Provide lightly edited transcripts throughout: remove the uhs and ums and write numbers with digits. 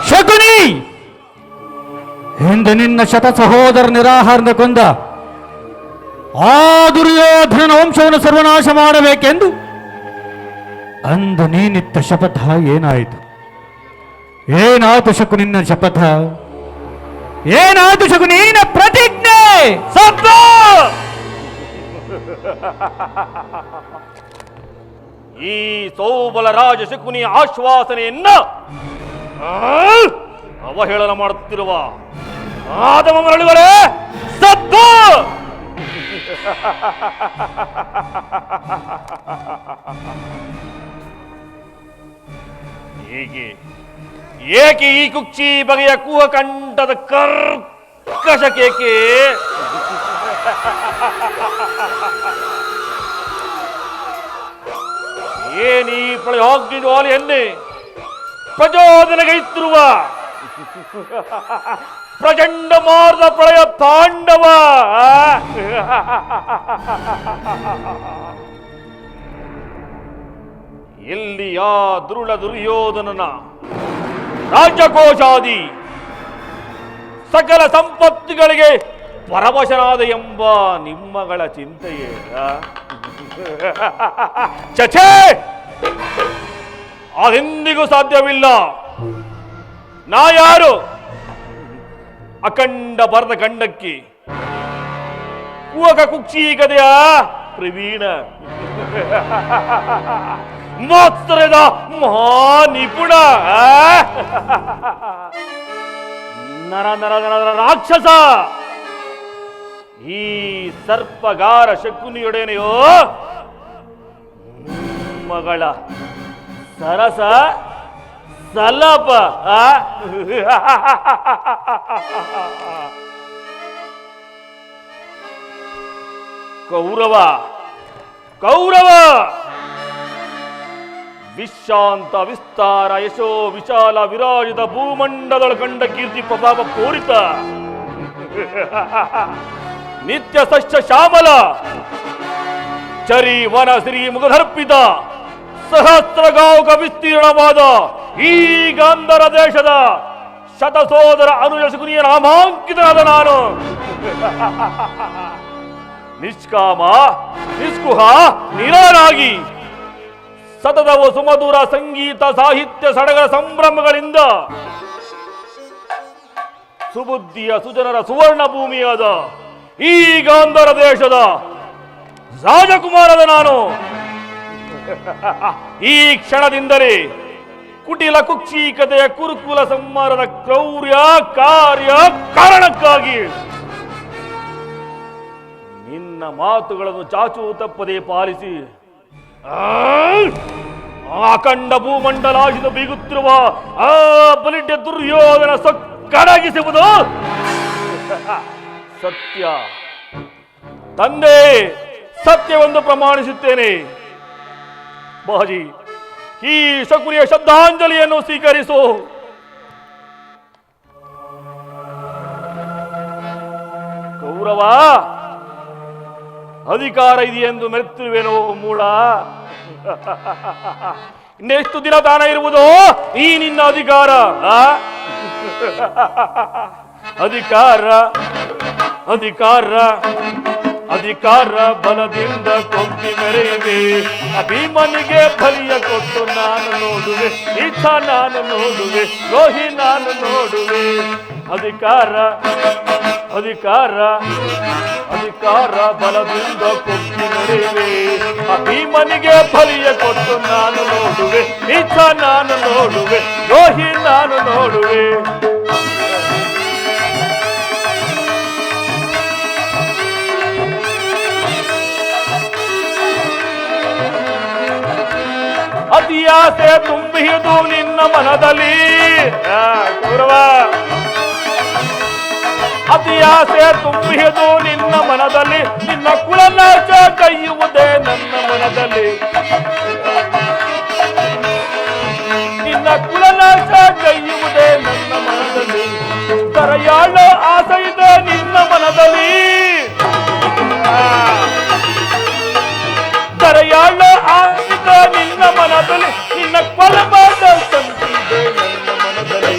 ಶಕುನಿ, ಇಂದು ನಿನ್ನ ಶತ ಸಹೋದರ ನಿರಾಹಾರದ ಕೊಂದ ಆ ದುರ್ಯೋಧನ ವಂಶವನ್ನು ಸರ್ವನಾಶ ಮಾಡಬೇಕೆಂದು ಅಂದು ನೀನಿತ್ತ ಶಪಥ ಏನಾಯಿತು? ಏನಾಯ್ತು ಶಕುನಿನ್ನ ಶಪಥ? ಏನಾಯ್ತು ಶಕುನಿನ ಪ್ರತಿಜ್ಞೆ? ಸತ್ತು ಈ ಸೌಬಲ ರಾಜ ಶಕುನಿ ಆಶ್ವಾಸನೆಯನ್ನ ಅವಹೇಳನ ಮಾಡುತ್ತಿರುವ ಆದಮ ಮರಳುಗಳೇ ಸತ್ತು! ಹೇಗೆ ಏಕೆ ಈ ಕುಕ್ಷಿ ಬಗೆಯ ಕುಹಕಂಠದ ಕರ್ಕಶ ಕೇಕೆ? ಏನೀ ಪ್ರಳಯಾಗ್ನಿ ಜ್ವಾಲೆಯನ್ನೇ ಪ್ರಚೋದನೆಗೈತಿರುವ ಪ್ರಚಂಡ ಮಾರ್ದ ಪ್ರಳಯ ತಾಂಡವ! ಎಲ್ಲಿ ಆ ದುರುಳ ದುರ್ಯೋಧನನ ರಾಜ್ಯಕೋಶಾದಿ ಸಕಲ ಸಂಪತ್ತಿಗಳಿಗೆ ಪರವಶನಾದ ಎಂಬ ನಿಮ್ಮಗಳ ಚಿಂತೆಯೇ? ಚಚೆ, ಅದೆಂದಿಗೂ ಸಾಧ್ಯವಿಲ್ಲ. ನಾ ಯಾರು? ಅಖಂಡ ಭರದ ಖಂಡಕ್ಕೆ ಕುಹಕ ಕುಕ್ಷೀಕತೆಯ ಪ್ರವೀಣ, ಮಾತ್ಸರ್ಯದ ಮಹಾನಿಪುಣ, ನರ ನರ ನರ ರಾಕ್ಷಸ. ಈ ಸರ್ಪಗಾರ ಶಕುನಿಯೊಡನೆಯೋ ಮಗಳ ಸರಸ ಸಲಪ. ಕೌರವ ಕೌರವ ವಿಶ್ರಾಂತ ವಿಸ್ತಾರ ಯಶೋ ವಿಶಾಲ ವಿರಾಜಿತ ಭೂಮಂಡಲ ಕಂಡ ಕೀರ್ತಿ ಪ್ರತಾಪ ಪೂರಿತ ನಿತ್ಯ ಸಸ್ಯ ಶ್ಯಾಮಲ ಚರಿ ವನ ಶ್ರೀ ಮುಖದರ್ಪಿತ ಸಹಸ್ರಗಾವುಕ ವಿಸ್ತೀರ್ಣವಾದ ಈ ಗಾಂಧರ ದೇಶದ ಶತಸೋದರ ಅನುಜ ಶಕುನಿಯ ನಾಮಾಂಕಿತನಾದ ನಾನು ನಿಷ್ಕಾಮ ನಿಸ್ಕುಹ ನಿರಾನಾಗಿ ಸತತವು ಸುಮಧುರ ಸಂಗೀತ ಸಾಹಿತ್ಯ ಸಡಗರ ಸಂಭ್ರಮಗಳಿಂದ ಸುಬುದ್ಧಿಯ ಸುಜನರ ಸುವರ್ಣ ಭೂಮಿಯಾದ ಈ ಗಾಂಧರ ದೇಶದ ರಾಜಕುಮಾರದ ನಾನು ಈ ಕ್ಷಣದಿಂದಲೇ ಕುಟಿಲ ಕುಕ್ಷೀಕತೆಯ ಕುರುಕುಲ ಸಂಹಾರದ ಕ್ರೌರ್ಯ ಕಾರ್ಯ ಕಾರಣಕ್ಕಾಗಿ ನಿನ್ನ ಮಾತುಗಳನ್ನು ಚಾಚು ತಪ್ಪದೆ ಪಾಲಿಸಿ ಅಖಂಡ ಭೂಮಂಡಲಾಶಿದ ಬೀಗುತ್ತಿರುವ ಆ ಬಲಿಷ್ಠ ದುರ್ಯೋಧನ ಸೊಕ್ಕಡಗಿಸುವುದು ಸತ್ಯ. ತಂದೆ, ಸತ್ಯವೆಂದು ಪ್ರಮಾಣಿಸುತ್ತೇನೆ. ಬಾಜಿ, ಈ ಶಕುನಿಯ ಶ್ರದ್ಧಾಂಜಲಿಯನ್ನು ಸ್ವೀಕರಿಸು. ಕೌರವ, ಅಧಿಕಾರ ಇದೆಯೆಂದು ಮೆರೆತಿರುವೆನೋ ಮೂಳ. ಇನ್ನೆಷ್ಟು ದಿನ ತಾನ ಇರುವುದು ಈ ನಿನ್ನ ಅಧಿಕಾರ? ಅಧಿಕಾರ ಅಧಿಕಾರ ಅಧಿಕಾರ ಬಲದಿಂದ ಕೊಂಬಿ ಮೆರೆಯುವೆ. ಭೀಮನಿಗೆ ಬಲಿಯ ಕೊಟ್ಟು ನಾನು ನೋಡುವೆ, ಈತ ನಾನು ನೋಡುವೆ, ರೋಹಿ ನಾನು ನೋಡುವೆ. ಅಧಿಕಾರ ಅಧಿಕಾರ ಅಧಿಕಾರ ಬಲದಿಂದ ಕೊಂಬಿ ಮೆರೆಯುವೆ. ಭೀಮನಿಗೆ ಬಲಿಯ ಕೊಟ್ಟು ನಾನು ನೋಡುವೆ, ಈತ ನಾನು ನೋಡುವೆ, ರೋಹಿ ನಾನು ನೋಡುವೆ. ಅತಿಯಾಸೆ ತುಂಬಿದು ನಿನ್ನ ಮನದಲ್ಲಿ ಕೌರವ, ಅತಿಯಾಸೆ ತುಂಬಿದು ನಿನ್ನ ಮನದಲ್ಲಿ, ನಿನ್ನ ಕುಲನಾಶ ಕೈಯುವುದೇ ನನ್ನ ಮನದಲ್ಲಿ, ನಿನ್ನ ಕುಲನಾಶ ಕೈಯುವುದೇ ನನ್ನ ಮನದಲ್ಲಿ. ಕರೆಯಾಳ ಆಸೆ ಇದೆ ನಿನ್ನ ಮನದಲ್ಲಿ, ಕರೆಯಾಳ ಆಸೆ ನಿನ್ನ ಮನದಲ್ಲಿ ನಿನ್ನ ಕೊಲಬಾದ ಸಂತಿದೆ ನನ್ನ ಮನದಲ್ಲಿ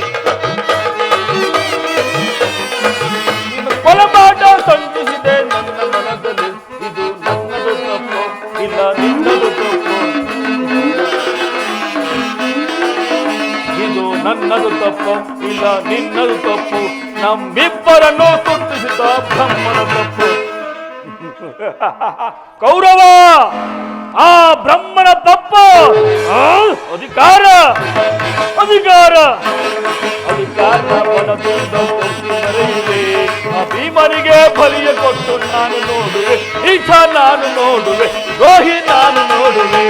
ನಿನ್ನ ಕೊಲಬಾದ ಸಂತಿಸಿದೆ ನನ್ನ ಮನದಲ್ಲಿ ಇದು ನನ್ನದು ತಪ್ಪು ಇಲ್ಲ ನಿನ್ನದು ತಪ್ಪು ಇದು ನನ್ನದು ತಪ್ಪು ಇಲ್ಲ ನಿನ್ನದು ತಪ್ಪು ನಮ್ಮಿಬ್ಬರನ್ನು ಸೃಷ್ಟಿಸಿದ ಬ್ರಹ್ಮನ ತಪ್ಪು ಕೌರವ ಆ ಬ್ರಹ್ಮನ ತಪ್ಪ ಅಧಿಕಾರ ಅಧಿಕಾರ ಅಧಿಕಾರ ಭೀಮನಿಗೆ ಬಲಿಯ ಕೊಟ್ಟು ನಾನು ನೋಡುವೆ ಈಚ ನಾನು ನೋಡುವೆ ದ್ರೋಹಿ ನಾನು ನೋಡುವೆ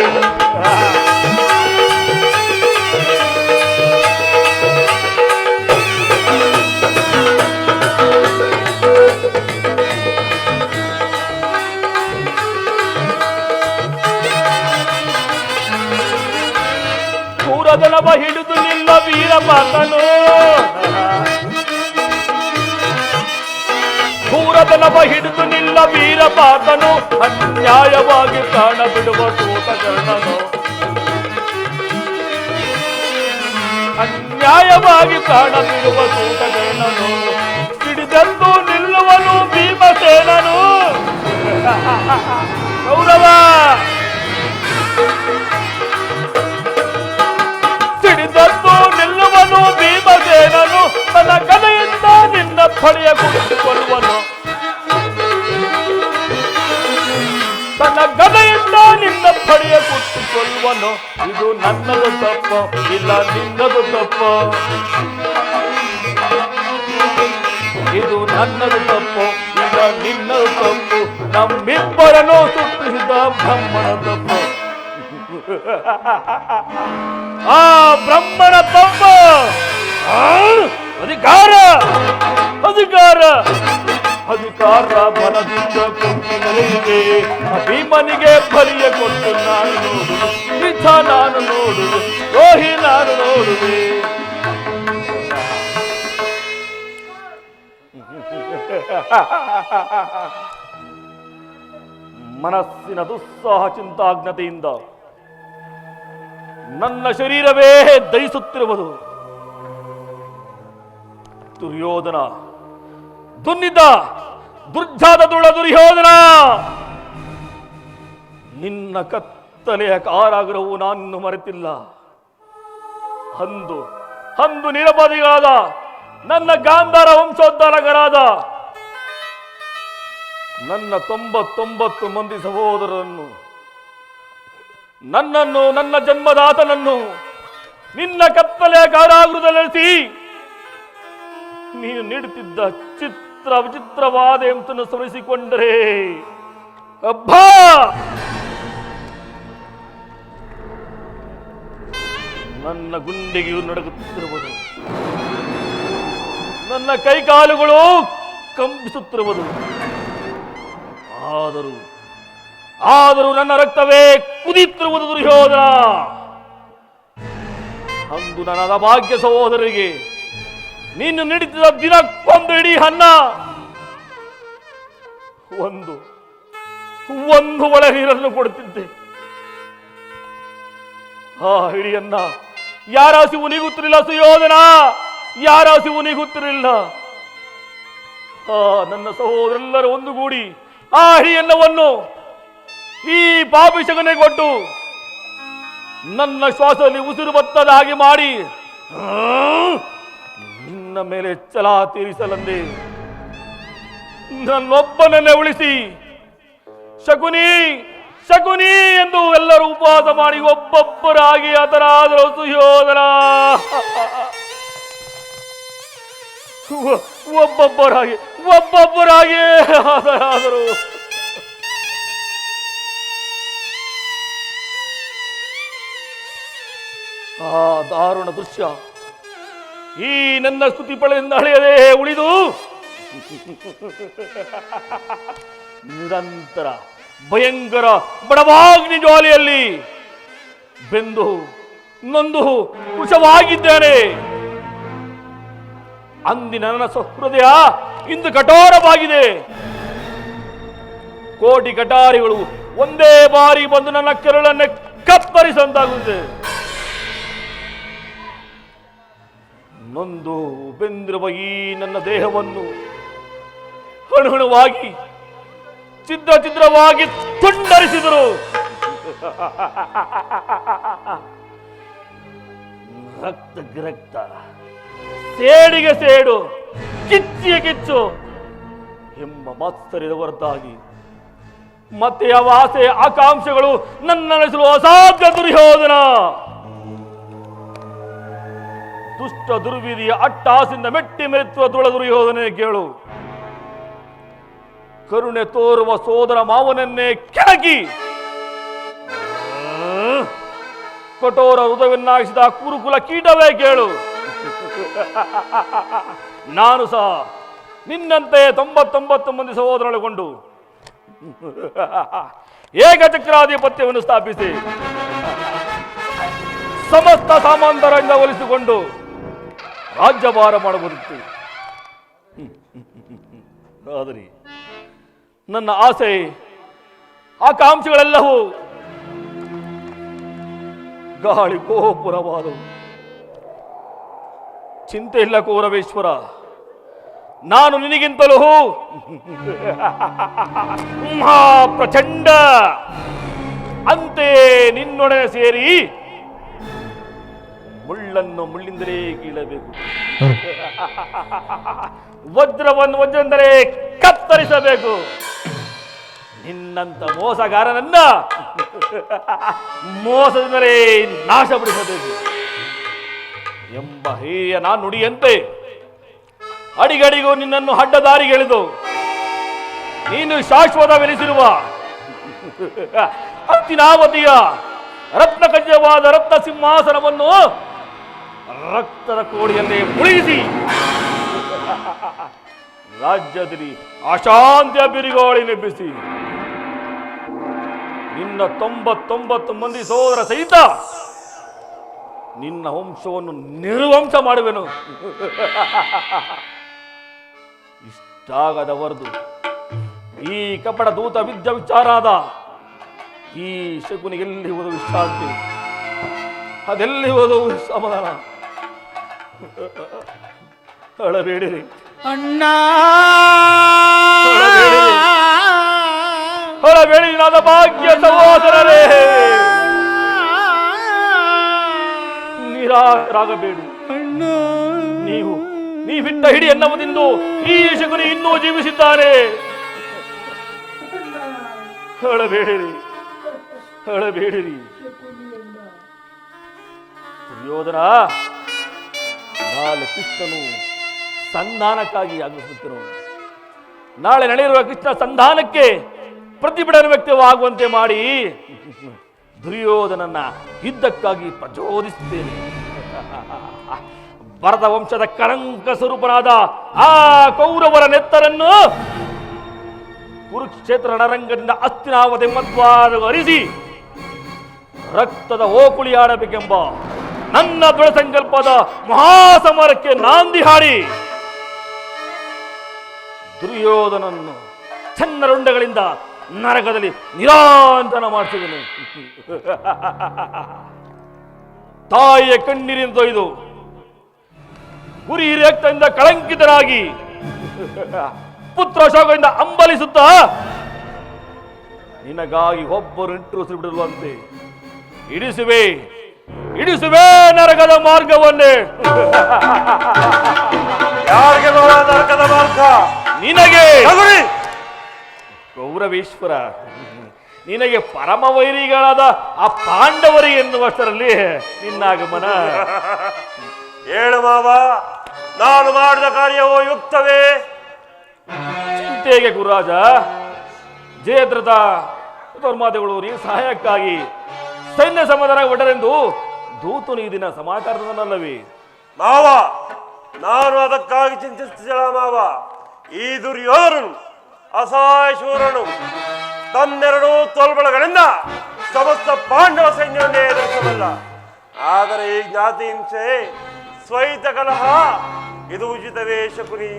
ಕೂರದನವ ಹಿಡಿದು ನಿಲ್ಲ ವೀರಪಾತನು ಕೂರದನವ ಹಿಡಿದು ನಿಲ್ಲ ವೀರಪಾತನು ಅನ್ಯಾಯವಾಗಿ ಪ್ರಾಣ ಬಿಡುವ ಸೂತಕರ್ಣನು ಅನ್ಯಾಯವಾಗಿ ಪ್ರಾಣ ಬಿಡುವ ಸೂತಕರ್ಣನು ಹಿಡಿದೆಂದು ನಿಲ್ಲುವನು ಭೀಮಸೇನನು ಕೌರವ ಸಿಡಿದದ್ದು ನಿಲ್ಲುವನು ಭೀಮಸೇನನು ತನ್ನ ಗದೆಯಿಂದ ನಿನ್ನ ಫಳಿಯ ಕುಳಿತುಕೊಳ್ಳುವನು ತನ್ನ ಗದೆಯಿಂದ ನಿನ್ನ ಫಳಿಯ ಕುಳಿತುಕೊಳ್ಳುವನು ಇದು ನನ್ನದು ತಪ್ಪು ಇಲ್ಲ ನಿನ್ನದು ತಪ್ಪು ಇದು ನನ್ನದು ತಪ್ಪು ಇಲ್ಲ ನಿನ್ನದು ತಪ್ಪು ನಮ್ಮಿಬ್ಬರನ್ನು ಸೃಷ್ಟಿಸಿದ ಬ್ರಹ್ಮನ ತಪ್ಪು ಆ ಬ್ರಹ್ಮನ ತಪ್ಪ ಅಧಿಕಾರ ಅಧಿಕಾರ ಅಧಿಕಾರ ಬಲದಿಂದ ಕುಂತಿದೆ ಭೀಮನಿಗೆ ಬಲಿಯ ಕೊಟ್ಟು ನಾನು ನೋಡುವೆ ನಿಜ ನಾನು ನೋಡುವೆ ದ್ರೋಹಿ ನಾನು ನೋಡುವೆ ಮನಸ್ಸಿನ ದುಸ್ಸಾಹ ಚಿಂತಾಜ್ಞತೆಯಿಂದ ನನ್ನ ಶರೀರವೇ ದಹಿಸುತ್ತಿರುವುದು ದುರ್ಯೋಧನ ದುನ್ನಿದ್ದ ದುರ್ಜಾದ ದುರ್ಯೋಧನ ನಿನ್ನ ಕತ್ತಲೆಯ ಕಾರಾಗೃಹವು ನಾನು ಮರೆತಿಲ್ಲ ಅಂದು ನಿರಪರಾಧಿಗಳಾದ ನನ್ನ ಗಾಂಧಾರ ವಂಶೋದ್ಧಾರಕರಾದ ನನ್ನ 99 ಮಂದಿ ಸಹೋದರರನ್ನು ನನ್ನನ್ನು ನನ್ನ ಜನ್ಮದಾತನನ್ನು ನಿನ್ನ ಕತ್ತಲೆಯ ಕಾರಾಗೃಹದಲ್ಲಿರಿಸಿ ನೀನು ನೀಡುತ್ತಿದ್ದ ಚಿತ್ರ ವಿಚಿತ್ರವಾದ ಎಂತನ್ನು ಸ್ಮರಿಸಿಕೊಂಡರೆ ಅಬ್ಬಾ ನನ್ನ ಗುಂಡಿಗೆಯು ನಡುಗುತ್ತಿರುವುದು ನನ್ನ ಕೈಕಾಲುಗಳು ಕಂಪಿಸುತ್ತಿರುವುದು ಆದರೂ ನನ್ನ ರಕ್ತವೇ ಕುದಿಯುತ್ತಿರುವುದು ದುರ್ಯೋಧನ ಅಂದು ನನ್ನ ಭಾಗ್ಯ ಸಹೋದರಿಗೆ ನೀನು ನೀಡುತ್ತಿದ್ದ ದಿನಕ್ಕೊಂದು ಇಡೀ ಅನ್ನ ಒಂದು ಒಳ ನೀರನ್ನು ಕೊಡುತ್ತಿದ್ದೆ ಆ ಹಿಡಿಯನ್ನ ಯಾರ ಹಸಿವು ನೀಗುತ್ತಿರಲಿಲ್ಲ ಸುಯೋಧನ ಯಾರ ಹಸಿವು ನೀಗುತ್ತಿರಲಿಲ್ಲ ನನ್ನ ಸಹೋದರೆಲ್ಲರೂ ಒಂದುಗೂಡಿ ಆ ಹಿಡಿಯನ್ನವನ್ನು ಈ ಪಾಪಿಷಗನೆ ಕೊಟ್ಟು ನನ್ನ ಶ್ವಾಸದಲ್ಲಿ ಉಸಿರು ಬತ್ತದ ಹಾಗೆ ಮಾಡಿ ನಿನ್ನ ಮೇಲೆ ಛಲ ತೀರಿಸಲಂದೆ ನನ್ನೊಬ್ಬನನ್ನೇ ಉಳಿಸಿ ಶಕುನಿ ಶಕುನಿ ಎಂದು ಎಲ್ಲರೂ ಉಪವಾಸ ಮಾಡಿ ಒಬ್ಬೊಬ್ಬರಾಗಿ ಅದರಾದರೂ ಸುಯೋಧನ ಒಬ್ಬೊಬ್ಬರಾಗಿ ಅದರಾದರು ಆ ದಾರುಣ ದೃಶ್ಯ ಈ ನನ್ನ ಸ್ತುತಿ ಫಲದಿಂದ ಅಳೆಯದೇ ಉಳಿದು ನಿರಂತರ ಭಯಂಕರ ಬಡವಾಗ್ನಿ ಜ್ವಾಲೆಯಲ್ಲಿ ಬೆಂದು ನೊಂದು ಕುಶವಾಗಿದ್ದೇನೆ. ಅಂದಿನ ನನ್ನ ಸಹೃದಯ ಇಂದು ಕಠೋರವಾಗಿದೆ. ಕೋಟಿ ಕಟಾರಿಗಳು ಒಂದೇ ಬಾರಿ ಬಂದು ನನ್ನ ಕೆರಳನ್ನು ಕತ್ತರಿಸಂತಾಗುತ್ತೆ. ನೊಂದು ಬೆಂದಿರುವ ಈ ನನ್ನ ದೇಹವನ್ನು ಹಣುಹಣವಾಗಿ ಛಿದ್ರ ಛಿದ್ರವಾಗಿ ತುಂಡರಿಸಿದರು. ರಕ್ತಕ್ಕೆ ರಕ್ತ, ಸೇಡಿಗೆ ಸೇಡು, ಕಿಚ್ಚಿಗೆ ಕಿಚ್ಚು ಎಂಬ ಮಾತ್ಸರ್ಯದ ಹೊರತಾಗಿ ಮತ್ತೆ ಯಾವ ಆಸೆ ಆಕಾಂಕ್ಷೆಗಳು ನನ್ನನಿಸಲು ಅಸಾಧ್ಯ. ದುರ್ಯೋಧನ ದುಷ್ಟ ದುರ್ವಿಧಿಯ ಅಟ್ಟಾಸಿಂದ ಮೆಟ್ಟಿ ಮೆರೆತ್ತುವ ದುರ್ಯೋಧನೆ ಕೇಳು. ಕರುಣೆ ತೋರುವ ಸೋದರ ಮಾವನನ್ನೇ ಕೆಣಕಿ ಕಠೋರ ಹೃದಯವನ್ನಾಗಿಸಿದ ಕುರುಕುಲ ಕೀಟವೇ ಕೇಳು. ನಾನು ಸಹ ನಿನ್ನಂತೆ 99 ಮಂದಿ ಸಹೋದರೊಳಗೊಂಡು ಏಕಚಕ್ರಾಧಿಪತ್ಯವನ್ನು ಸ್ಥಾಪಿಸಿ ಸಮಸ್ತ ಸಾಮಂತರಿಂದ ಹೋಲಿಸಿಕೊಂಡು ರಾಜ್ಯಭಾರ ಮಾಡಬಹುದಿತ್ತು. ಆದರೆ ನನ್ನ ಆಸೆ ಆಕಾಂಕ್ಷೆಗಳೆಲ್ಲವೂ ಗಾಳಿ ಗೋಪುರವಾದವು. ಚಿಂತೆ ಇಲ್ಲ ಕೌರವೇಶ್ವರ, ನಾನು ನಿನಗಿಂತಲೂ ಪ್ರಚಂಡ. ಅಂತೆ ನಿನ್ನೊಡನೆ ಸೇರಿ ಮುಳ್ಳನ್ನು ಮುಳ್ಳಿಂದಲೇ ಕೀಳಬೇಕು, ವಜ್ರವನ್ನು ವಜ್ರದಿಂದಲೇ ಕತ್ತರಿಸಬೇಕು. ನಿನ್ನಂತ ಮೋಸಗಾರನನ್ನ ಮೋಸದಿಂದಲೇ ನಾಶಪಡಿಸಬೇಕು ಎಂಬ ಹೇಯ ನಾನು ನುಡಿಯಂತೆ ಅಡಿಗಡಿಗೂ ನಿನ್ನನ್ನು ಅಡ್ಡದಾರಿಗೆಳೆದು ನೀನು ಶಾಶ್ವತವೆನಿಸಿರುವ ಹಸ್ತಿನಾವತಿಯ ರತ್ನಖಚಿತವಾದ ರತ್ನ ಸಿಂಹಾಸನವನ್ನು ರಕ್ತದ ಕೋಡಿಯನ್ನೇ ಮುಳುಗಿಸಿ ರಾಜ್ಯದಲ್ಲಿ ಅಶಾಂತಿಯ ಬಿರುಗಾಳಿ ನೆಬ್ಬಿಸಿ ನಿನ್ನ 99 ಮಂದಿ ಸೋದರ ಸಹಿತ ನಿನ್ನ ವಂಶವನ್ನು ನಿರ್ವಂಶ ಮಾಡುವೆನು. ಇಷ್ಟಾಗದವರದು ಈ ಕಪಟ ದೂತ ವಿದ್ಯ ವಿಚಾರಾದ ಈ ಶಕುನಿಗೆ ಎಲ್ಲಿ ಹೋದ ವಿಶ್ರಾಂತಿ, ಅದೆಲ್ಲಿ ಹೋದ ಸಮಾಧಾನ? ಅಳಬೇಡಿರಿ ಅಣ್ಣ, ಹೊಳಬೇಡಿ ನಾದ ಭಾಗ್ಯ ಸಹೋದರರೇ, ನಿರಾಗಬೇಡಿ. ನೀವಿಟ್ಟ ಹಿಡಿ ಎನ್ನುವುದಿಂದು ಈ ಶಕುನಿ ಇನ್ನೂ ಜೀವಿಸಿದ್ದಾನೆ. ಅಳಬೇಡಿರಿ, ಅಳಬೇಡಿರಿ. ದುರ್ಯೋಧನ, ನಾಳೆ ಕೃಷ್ಣನು ಸಂಧಾನಕ್ಕಾಗಿ ಆಗಮಿಸುತ್ತಿರು. ನಾಳೆ ನಡೆಯಿರುವ ಕೃಷ್ಣ ಸಂಧಾನಕ್ಕೆ ಪ್ರತಿಭಟನೆ ವ್ಯಕ್ತವಾಗುವಂತೆ ಮಾಡಿ ದುರ್ಯೋಧನನ್ನ ಯುದ್ಧಕ್ಕಾಗಿ ಪ್ರಚೋದಿಸುತ್ತೇನೆ. ಭರತ ವಂಶದ ಕಳಂಕ ಸ್ವರೂಪನಾದ ಆ ಕೌರವರ ನೆತ್ತರನ್ನು ಕುರುಕ್ಷೇತ್ರ ರಣರಂಗದಿಂದ ಹಸ್ತಿನಾವತಿ ಮಧ್ವಾದ ಹರಿಸಿ ರಕ್ತದ ಓಕುಳಿಯಾಡಬೇಕೆಂಬ ನನ್ನ ದೃಢ ಸಂಕಲ್ಪದ ಮಹಾಸಮರಕ್ಕೆ ನಾಂದಿ ಹಾಡಿ ದುರ್ಯೋಧನನ್ನು ಚನ್ನರುಂಡಗಳಿಂದ ನರಕದಲ್ಲಿ ನಿರಾಂತನ ಮಾಡಿಸಿದನು. ತಾಯಿಯ ಕಣ್ಣೀರಿನ ತೊಯ್ದು ಗುರಿ ಹಿರಿಯಕ್ತದಿಂದ ಕಳಂಕಿತನಾಗಿ ಪುತ್ರ ಶೋಕದಿಂದ ಅಂಬಲಿಸುತ್ತಾ ನಿನಗಾಗಿ ಒಬ್ಬರು ನಿಟ್ಟುಸಿರು ಬಿಡುವಂತೆ ಇಡಿಸುವೆ ನರಕದ ಮಾರ್ಗವನ್ನೇ. ಯಾರಿಗೆ ನರಕದ ಮಾರ್ಗ? ನಿನಗೆ ಕೌರವೇಶ್ವರ, ನಿನಗೆ ಪರಮ ವೈರಿಗಳಾದ ಆ ಪಾಂಡವರಿಗೆ ಎನ್ನುವಷ್ಟರಲ್ಲಿ ನಿನ್ನಾಗಮನ. ಹೇಳು ಮಾವ, ನಾನು ಮಾಡಿದ ಕಾರ್ಯವೋ ಯುಕ್ತವೇ? ಚಿಂತೆಗೆ ಗುರುರಾಜ, ಜಯದ್ರಥ ಧರ್ಮಾದಿಗಳು ನೀವು ಸಹಾಯಕ್ಕಾಗಿ ಸೈನ್ಯ ಸಮಾಧಾನ ಒಡ್ಡರೆಂದು ದೂತನು ಈ ದಿನ ಸಮಾಚಾರದಲ್ಲವೇ? ಮಾವ, ನಾನು ಅದಕ್ಕಾಗಿ ಚಿಂತಿಸುತ್ತಿಲ್ಲ ಮಾವ. ಈ ದುರ್ಯೋಧನನು ಅಸಹಾಯ ಶೂರನು ತನ್ನೆರಡೂ ತೋಳ್ಬಳಗಳಿಂದ ಸಮಸ್ತ ಪಾಂಡವ ಸೈನ್ಯವನ್ನೇ ಎದುರಿಸಬಲ್ಲ. ಆದರೆ ಈ ಜ್ಞಾತಿ ಹಿಂಸೆ, ಸ್ವೈತ ಕಲಹ ಇದು ಉಚಿತವೇ ಶಕುನಿ?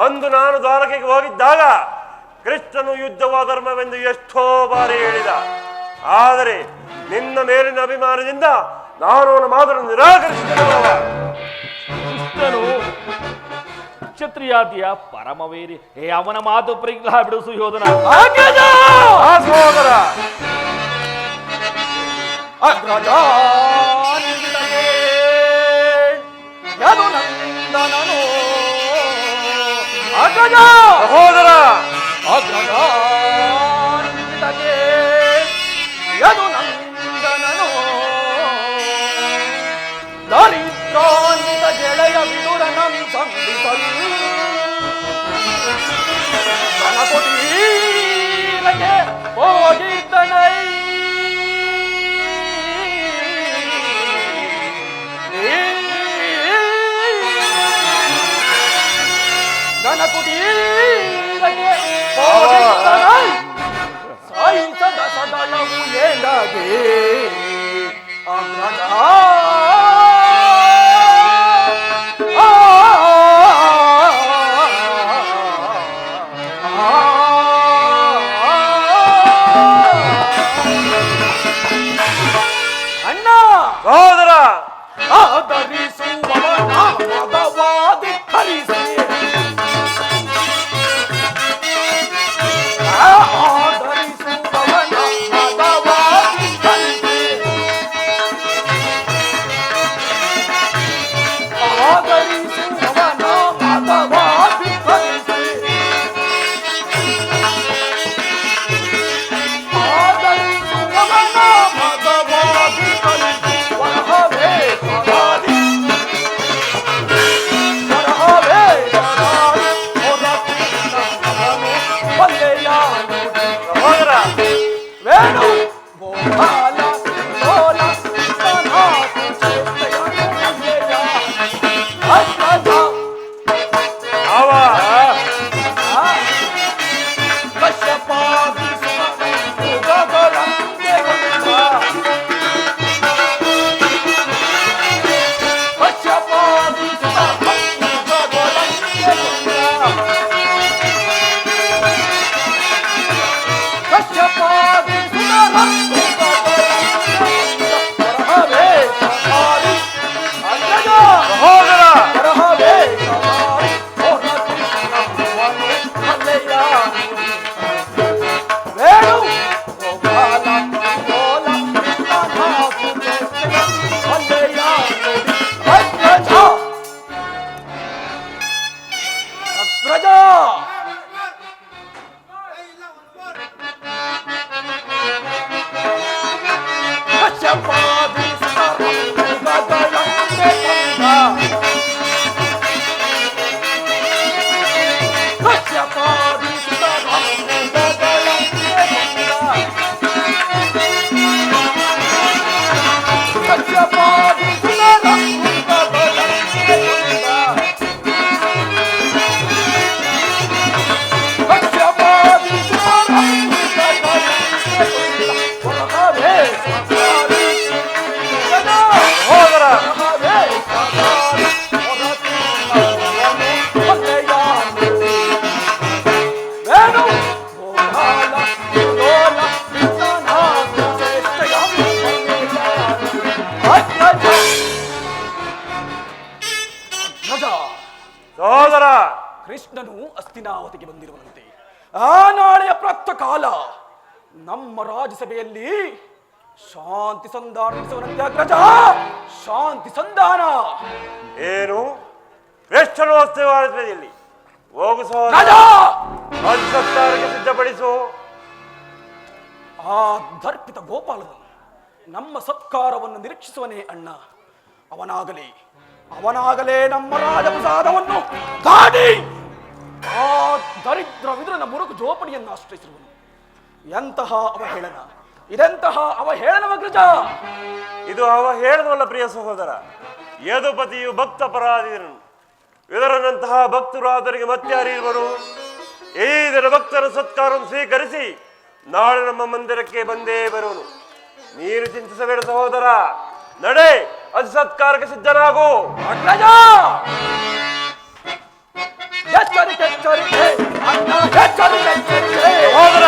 ಅಂದು ನಾನು ದ್ವಾರಕೆಗೆ ಹೋಗಿದ್ದಾಗ ಕೃಷ್ಣನು ಯುದ್ಧವ ಧರ್ಮವೆಂದು ಎಷ್ಟೋ ಬಾರಿ ಹೇಳಿದ. ಆದರೆ ನಿನ್ನ ಮೇಲಿನ ಅಭಿಮಾನದಿಂದ ನಾನು ಅವನ ಮಾತನ್ನು ನಿರಾಕರಿಸಿದ್ದೇನೆ ಮಾವ. ಕೃಷ್ಣನು ಕ್ಷತ್ರಿಯಾದಿಯ ಪರಮವೇರಿ. ಅವನ ಮಾತು ಪರಿಗ್ರಹ ಬಿಡು ಸುಯೋಧನ. ಆ ಸಹೋದರ ಸಹೋದರ ದರಿದ್ರಾನ್ವಿತ ಗೆಳೆಯ ವಿದುರನಂ ಸಂಧಿಸಲು ಕೊಟೀರಗೆ ಹೋಗಿದ್ದನೈ. ನನ್ನ ಕುಟೀರಗೆ ಹೋಗಿದ್ದನೈ. ಸಾಯಿಸದ ಸದಳವು ಏನಾಗೆ ಅಗ್ರಜ. ಸಹೋದರ ಆದರಿಸುವವನ ಮದವಾದಿ ಹರಿಸಿ ಆದರಿಸುವವನ ಮದವಾದಿ ಹರಿಸಿ ಆದರಿಸುವವನ ಮದವಾದಿ ಹರಿಸಿ ಆದರಿಸುವವನ ಮದವಾದಿ ಹರಿಸಿ ವರಹವೇ ಸದಾದಿ ವರಹವೇ ಸದಾದಿ ಹೊರತಿನ ಅವನು ಬಲ್ಲೆಯ ಸಹೋದರ ವೇಣು ಗೋಪಾಲ ಲೋಲ ಸನಾತು ಚೇತಯನು ಬಲ್ಲೆಯ ಅಗ್ರಜ ಮಾವ ಕಶ್ಯಪಾದಿ ಸುಗಗಳಂತೆ ಬಂದ ಕಶ್ಯಪಾದಿ ಸುಗಗಳಂತೆ ಬಂದ ಕಶ್ಯಪಾದಿ ಸುಗಗಳಂತೆ ವರಹವೇ ಸವಾರಿ ಅಗ್ರಜ ಸಹೋದರ ವರಹವೇ ಸವಾರಿ ಹೊರತಿನ ಅವನು ಬಲ್ಲೆಯ ವೇಣು ಗೋಪಾಲ ಲೋಲ ಸನಾತು ಚೇತಯನು ಬಲ್ಲೆಯ ಅಗ್ರಜ ಅಗ್ರಜ ಕಶ್ಯಪಾದಿ ಸುಗಗಳಂತೆ ಬಂದ ಕಶ್ಯಪಾದಿ ಸುಗಗಳಂತೆ ಬಂದ ಕಶ್ಯಪಾದಿ ಸುಗಗಳಂತೆ ಬಂದ ಕಶ್ಯಪಾದಿ ಸುಗಗಳಂತೆ ವರಹವೇ ಸದಾರಿ ಸಹೋದರ ವರಹವೇ ಸದಾರಿ ಹೊರತಿನ ಅವನು ಬಲ್ಲೆಯ ವೇಣು ಗೋಪಾಲ ಲೋಲ ಸನಾತು ಚೇತಯನು ಬಲ್ಲೆಯ ಅಗ್ರಜ ಅಗ್ರಜ ಸಹೋದರ ಕೃಷ್ಣನು ಅಸ್ತಿನಾವತಿಗೆ ಬಂದಿರುವಂತೆ ಆ ನಾಳೆಯ ಪ್ರಾತಃ ಕಾಲ ನಮ್ಮ ರಾಜ್ಯಸಭೆಯಲ್ಲಿ ಶಾಂತಿ ಸಂಧಾನ ನಡೆಸುವಂತೆ ಅಗ್ರಜ. ಶಾಂತಿ ಸಂಧಾನ ಏನು ಶ್ರೇಷ್ಠನೋತ್ಸವದಲ್ಲಿ ಹೋಗು ಸಹೋದರ ರಾಜ. ರಾಜ್ಯ ಸತ್ಕಾರಕ್ಕೆ ಸಿದ್ಧಪಡಿಸು. ಆ ದರ್ಪಿತ ಗೋಪಾಲನು ನಮ್ಮ ಸತ್ಕಾರವನ್ನು ನಿರೀಕ್ಷಿಸುವನೇ ಅಣ್ಣ. ಅವನಾಗಲೇ ನಮ್ಮ ರಾಜಪ್ರಸಾದವನ್ನು ದಾಟಿ ಆ ದರಿದ್ರ ವಿದುರನ ಮುರುಕು ಜೋಪಡಿಯನ್ನು ಆಶ್ರಯಿಸಿರುವನು. ಎಂತಹ ಅವಹೇಳನ! ಇದೆಂತಹ ಅವಹೇಳನ ಅಗ್ರಜ! ಇದು ಅವಹೇಳನವಲ್ಲ ಪ್ರಿಯ ಸಹೋದರ. ಯದುಪತಿಯು ಭಕ್ತ ಪರಾಧೀನನು. ಇದರನಂತಹ ಭಕ್ತರು ಆದರಿಗೆ ಮತ್ಯಾರಿರುವರು? ಈ ದಿನ ಭಕ್ತರ ಸತ್ಕಾರವನ್ನು ಸ್ವೀಕರಿಸಿ ನಾಳೆ ನಮ್ಮ ಮಂದಿರಕ್ಕೆ ಬಂದೇ ಬರುವನು. ನೀನು ಚಿಂತಿಸಬೇಡ ಸಹೋದರ. ನಡೆ, ಅದು ಸತ್ಕಾರಕ್ಕೆ ಸಿದ್ಧನಾಗು. ಅಗ್ರಜ! ಎಚ್ಚರಿಕೆ ಎಚ್ಚರಿಕೆ ಅಣ್ಣ, ಎಚ್ಚರಿಕೆ ಎಚ್ಚರಿಕೆ ಸಹೋದರ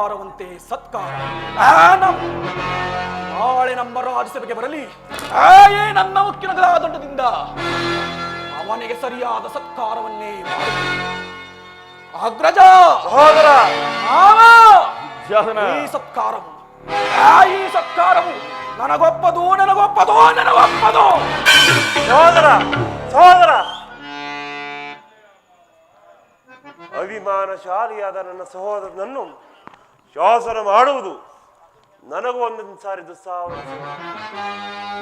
ಸತ್ಕಾರವಂತೆ ಸತ್ಕಾರ. ನಾಳೆ ನಮ್ಮ ರಾಜ್ಯಸಭೆಗೆ ಬರಲಿ. ಈ ನನ್ನ ಉಕ್ಕಿನ ದಂಡದಿಂದ ಅವನಿಗೆ ಸರಿಯಾದ ಸತ್ಕಾರವನ್ನೇ ಮಾಡಲಿ. ಅಗ್ರಜ ಸಹೋದರ ಈ ಸತ್ಕಾರವು ನನಗೊಪ್ಪದು ನನಗೊಪ್ಪದು ನನಗೊಪ್ಪದು. ಸಹೋದರ ಸಹೋದರ ಅಭಿಮಾನಶಾಲಿಯಾದ ನನ್ನ ಸಹೋದರನನ್ನು ಶಾಸನ ಮಾಡುವುದು ನನಗೂ ಒಂದೊಂದು ಸಾರಿ ದುಸ್ಸಾಹಸ.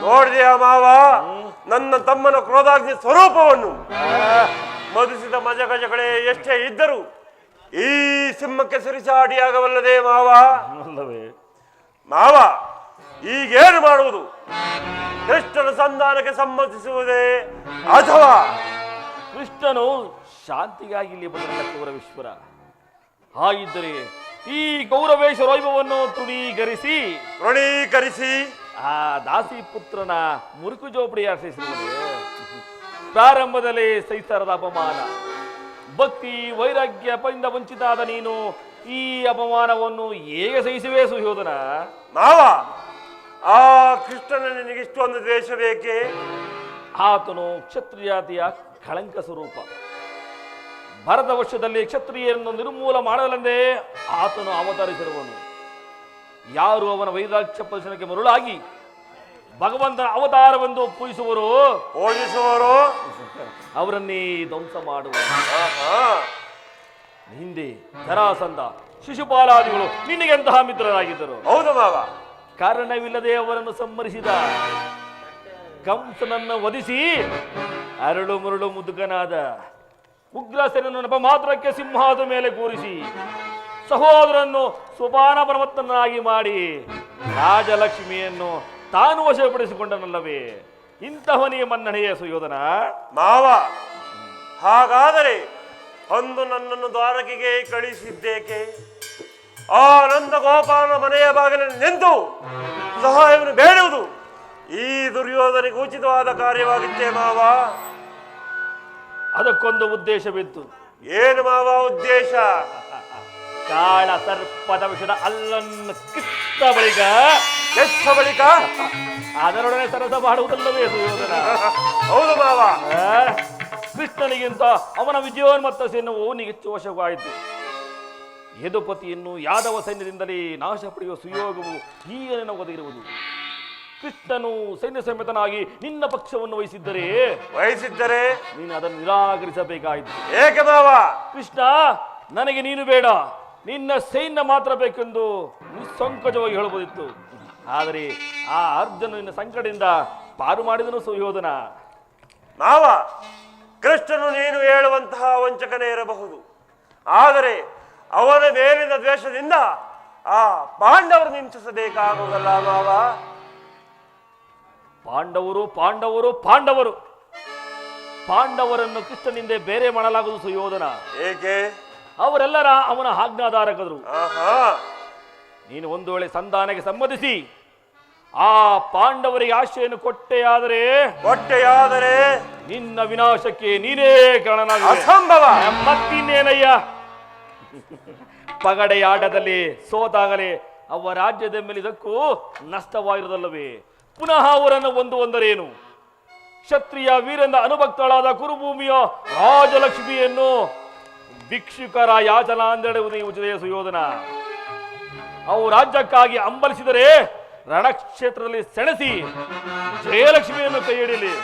ನೋಡಿದೆಯಾ ಮಾವ ನನ್ನ ತಮ್ಮನ ಕ್ರೋಧಾಗ್ನಿ ಸ್ವರೂಪವನ್ನು? ಮದುಸಿದ ಮಜಗಜಗಳೇ ಎಷ್ಟೇ ಇದ್ದರೂ ಈ ಸಿಂಹಕ್ಕೆ ಸರಿಸಾಟಿಯಾಗವಲ್ಲದೆ ಮಾವ. ಮಾವ ಈಗೇನು ಮಾಡುವುದು? ಕೃಷ್ಣನ ಸಂಧಾನಕ್ಕೆ ಸಮ್ಮತಿಸುವುದೇ ಅಥವಾ? ಕೃಷ್ಣನು ಶಾಂತಿಗಾಗಿ ಇಲ್ಲಿ ಬಂದ ಕೌರವೇಶ್ವರ. ಹಾಗಿದ್ದರೆ ಈ ಕೌರವೇಶ್ವರ ವೈಭವವನ್ನು ತೃಣೀಕರಿಸಿ ಆ ದಾಸಿ ಪುತ್ರನ ಮುರುಕು ಜೋಪಡಿ ಆಶ್ರಯಿಸಿರುವುದೇ. ಪ್ರಾರಂಭದಲ್ಲಿ ಸೈಸರದ ಅಪಮಾನ, ಭಕ್ತಿ ವೈರಾಗ್ಯ ಪರಿಂದ ವಂಚಿತಾದ ನೀನು ಈ ಅಪಮಾನವನ್ನು ಹೇಗೆ ಸಹಿಸುವೆ ಸುಯೋಧನ? ಮಾವ ಆ ಕೃಷ್ಣನ ನಿನಗೆ ಇಷ್ಟೊಂದು ದ್ವೇಷ ಬೇಕೆ? ಆತನು ಕ್ಷತ್ರಿಯಾತಿಯ ಕಳಂಕ ಸ್ವರೂಪ. ಭರತ ವರ್ಷದಲ್ಲಿ ಕ್ಷತ್ರಿಯರನ್ನು ನಿರ್ಮೂಲ ಮಾಡಲೆಂದೇ ಆತನು ಅವತರಿಸಿರುವನು. ಯಾರು ಅವನ ವೈರಾಗ್ಯ ಪ್ರದರ್ಶನಕ್ಕೆ ಮರುಳಾಗಿ ಭಗವಂತನ ಅವತಾರವೆಂದು ಪೂಜಿಸುವರು ಅವರನ್ನೇ ಧ್ವಂಸ ಮಾಡುವ. ಹಿಂದೆ ಜರಾಸಂಧ ಶಿಶುಪಾಲಾದಿಗಳು ನಿನಗೆಂತಹ ಮಿತ್ರರಾಗಿದ್ದರು. ಹೌದು ಮಾವ. ಕಾರಣವಿಲ್ಲದೆ ಅವರನ್ನು ಸಂಹರಿಸಿದ ಕಂಸನನ್ನು ವಧಿಸಿ ಅರಳು ಮರುಳು ಮುದುಕನಾದ ಉಗ್ರಸೇನನ್ನು ನೆಪ ಮಾತ್ರಕ್ಕೆ ಸಿಂಹದ ಮೇಲೆ ಕೂರಿಸಿ ಸಹೋದರನ್ನು ಸುಪಾನ ಪರ್ವತನಾಗಿ ಮಾಡಿ ರಾಜಲಕ್ಷ್ಮಿಯನ್ನು ತಾನು ವಶಪಡಿಸಿಕೊಂಡನಲ್ಲವೇ? ಇಂತಹವನಿಗೆ ಮನ್ನಣೆಯ ಸುಯೋಧನ? ಮಾವ ಹಾಗಾದರೆ ಅಂದು ನನ್ನನ್ನು ದ್ವಾರಕೆಗೆ ಕಳಿಸಿದ್ದೇಕೆ? ಆ ನಂದ ಗೋಪಾಲನ ಮನೆಯ ಬಾಗಿಲಲ್ಲಿ ನಿಂತು ಸಹಾಯವನ್ನು ಬೇಡುವುದು ಈ ದುರ್ಯೋಧನಿಗೆ ಉಚಿತವಾದ ಕಾರ್ಯವಾಗಿತ್ತೇ ಮಾವ? ಅದಕ್ಕೊಂದು ಉದ್ದೇಶವಿತ್ತು. ಏನು ಮಾವ ಉದ್ದೇಶ? ಕಾಳ ಸರ್ಪದ ವಿಷದ ಅಲ್ಲನ್ನು ಕಿತ್ತ ಬಳಿಕ ಅದರೊಡನೆ ಸರಸ ಮಾಡುವುದಲ್ಲವೇ ಸುಯೋಧನ? ಹೌದು ಮಾವ. ಕೃಷ್ಣನಿಗಿಂತ ಅವನ ವಿಜಯೋನ್ಮತ್ತ ಸೈನ್ಯವು ನಿಗಿಚ್ಚು ವಶವಾಯಿತು. ಯದುಪತಿಯನ್ನು ಯಾದವ ಸೈನ್ಯದಿಂದಲೇ ನಾಶ ಪಡೆಯುವ ಸುಯೋಗವು ಈಗ ನಿನ್ನ ಒದಗಿರುವುದು. ಕೃಷ್ಣನು ಸೈನ್ಯ ಸಮೇತನಾಗಿ ನಿನ್ನ ಪಕ್ಷವನ್ನು ವಹಿಸಿದ್ದರೆ ನೀನು ಅದನ್ನು ನಿರಾಕರಿಸಬೇಕಾಯಿತು. ಏಕೆ ಮಾವ? ಕೃಷ್ಣ, ನನಗೆ ನೀನು ಬೇಡ, ನಿನ್ನ ಸೈನ್ಯ ಮಾತ್ರ ಬೇಕೆಂದು ನಿಸ್ಸಂಕೋಚವಾಗಿ ಹೇಳಬಹುದಿತ್ತು. ಆದರೆ ಆ ಅರ್ಜುನ ನಿನ್ನ ಸಂಕಟದಿಂದ ಪಾರು ಮಾಡಿದನು ಸುಯೋಧನ. ಮಾವ, ಕೃಷ್ಣನು ನೀನು ಹೇಳುವಂತಹ ವಂಚಕನೇ ಇರಬಹುದು. ಆದರೆ ಅವನ ಮೇಲಿನ ದ್ವೇಷದಿಂದ ಆ ಪಾಂಡವರು ಹಿಂಸಿಸಬೇಕಾಗುವುದಲ್ಲ ಮಾವ. ಪಾಂಡವರು ಪಾಂಡವರು ಪಾಂಡವರು ಪಾಂಡವರನ್ನು ಕೃಷ್ಣನಿಂದ ಬೇರೆ ಮಾಡಲಾಗುವುದು ಸುಯೋಧನ. ಏಕೆ? ಅವರೆಲ್ಲರ ಅವನ ಆಜ್ಞಾಧಾರಕರು. ನೀನು ಒಂದು ವೇಳೆ ಸಂಧಾನಕ್ಕೆ ಸಮ್ಮತಿಸಿ ಆ ಪಾಂಡವರಿಗೆ ಆಶ್ರಯನ್ನು ಕೊಟ್ಟೆಯಾದರೆ ನಿನ್ನ ವಿನಾಶಕ್ಕೆ ನೀನೇ ಕಾರಣನಾಗುವೆ. ಅಸಂಭವ. ಮತ್ತಿನ್ನೇನಯ್ಯ? ಪಗಡೆಯಾಟದಲ್ಲಿ ಸೋತಾಗಲೇ ಅವರ ರಾಜ್ಯದ ಮೇಲೆ ಇದಕ್ಕೂ ನಷ್ಟವಾಗಿರುವುದಲ್ಲವೇ? ಪುನಃ ಅವರನ್ನು ಒಂದರೇನು? ಕ್ಷತ್ರಿಯ ವೀರೆಂದ ಅನುಭಕ್ತಳಾದ ಕುರುಭೂಮಿಯ ರಾಜಲಕ್ಷ್ಮಿಯನ್ನು ಭಿಕ್ಷುಕರ ಯಾಚನಾ ಅಂದೆಡುವುದು ಉಚಿತ ಸುಯೋಧನ. ಅವು ರಾಜ್ಯಕ್ಕಾಗಿ ಹಂಬಲಿಸಿದರೆ ರಣಕ್ಷೇತ್ರದಲ್ಲಿ ಸೆಣಸಿ ಜಯಲಕ್ಷ್ಮಿಯನ್ನು ಕೈ ಹಿಡಿಯಲಿ.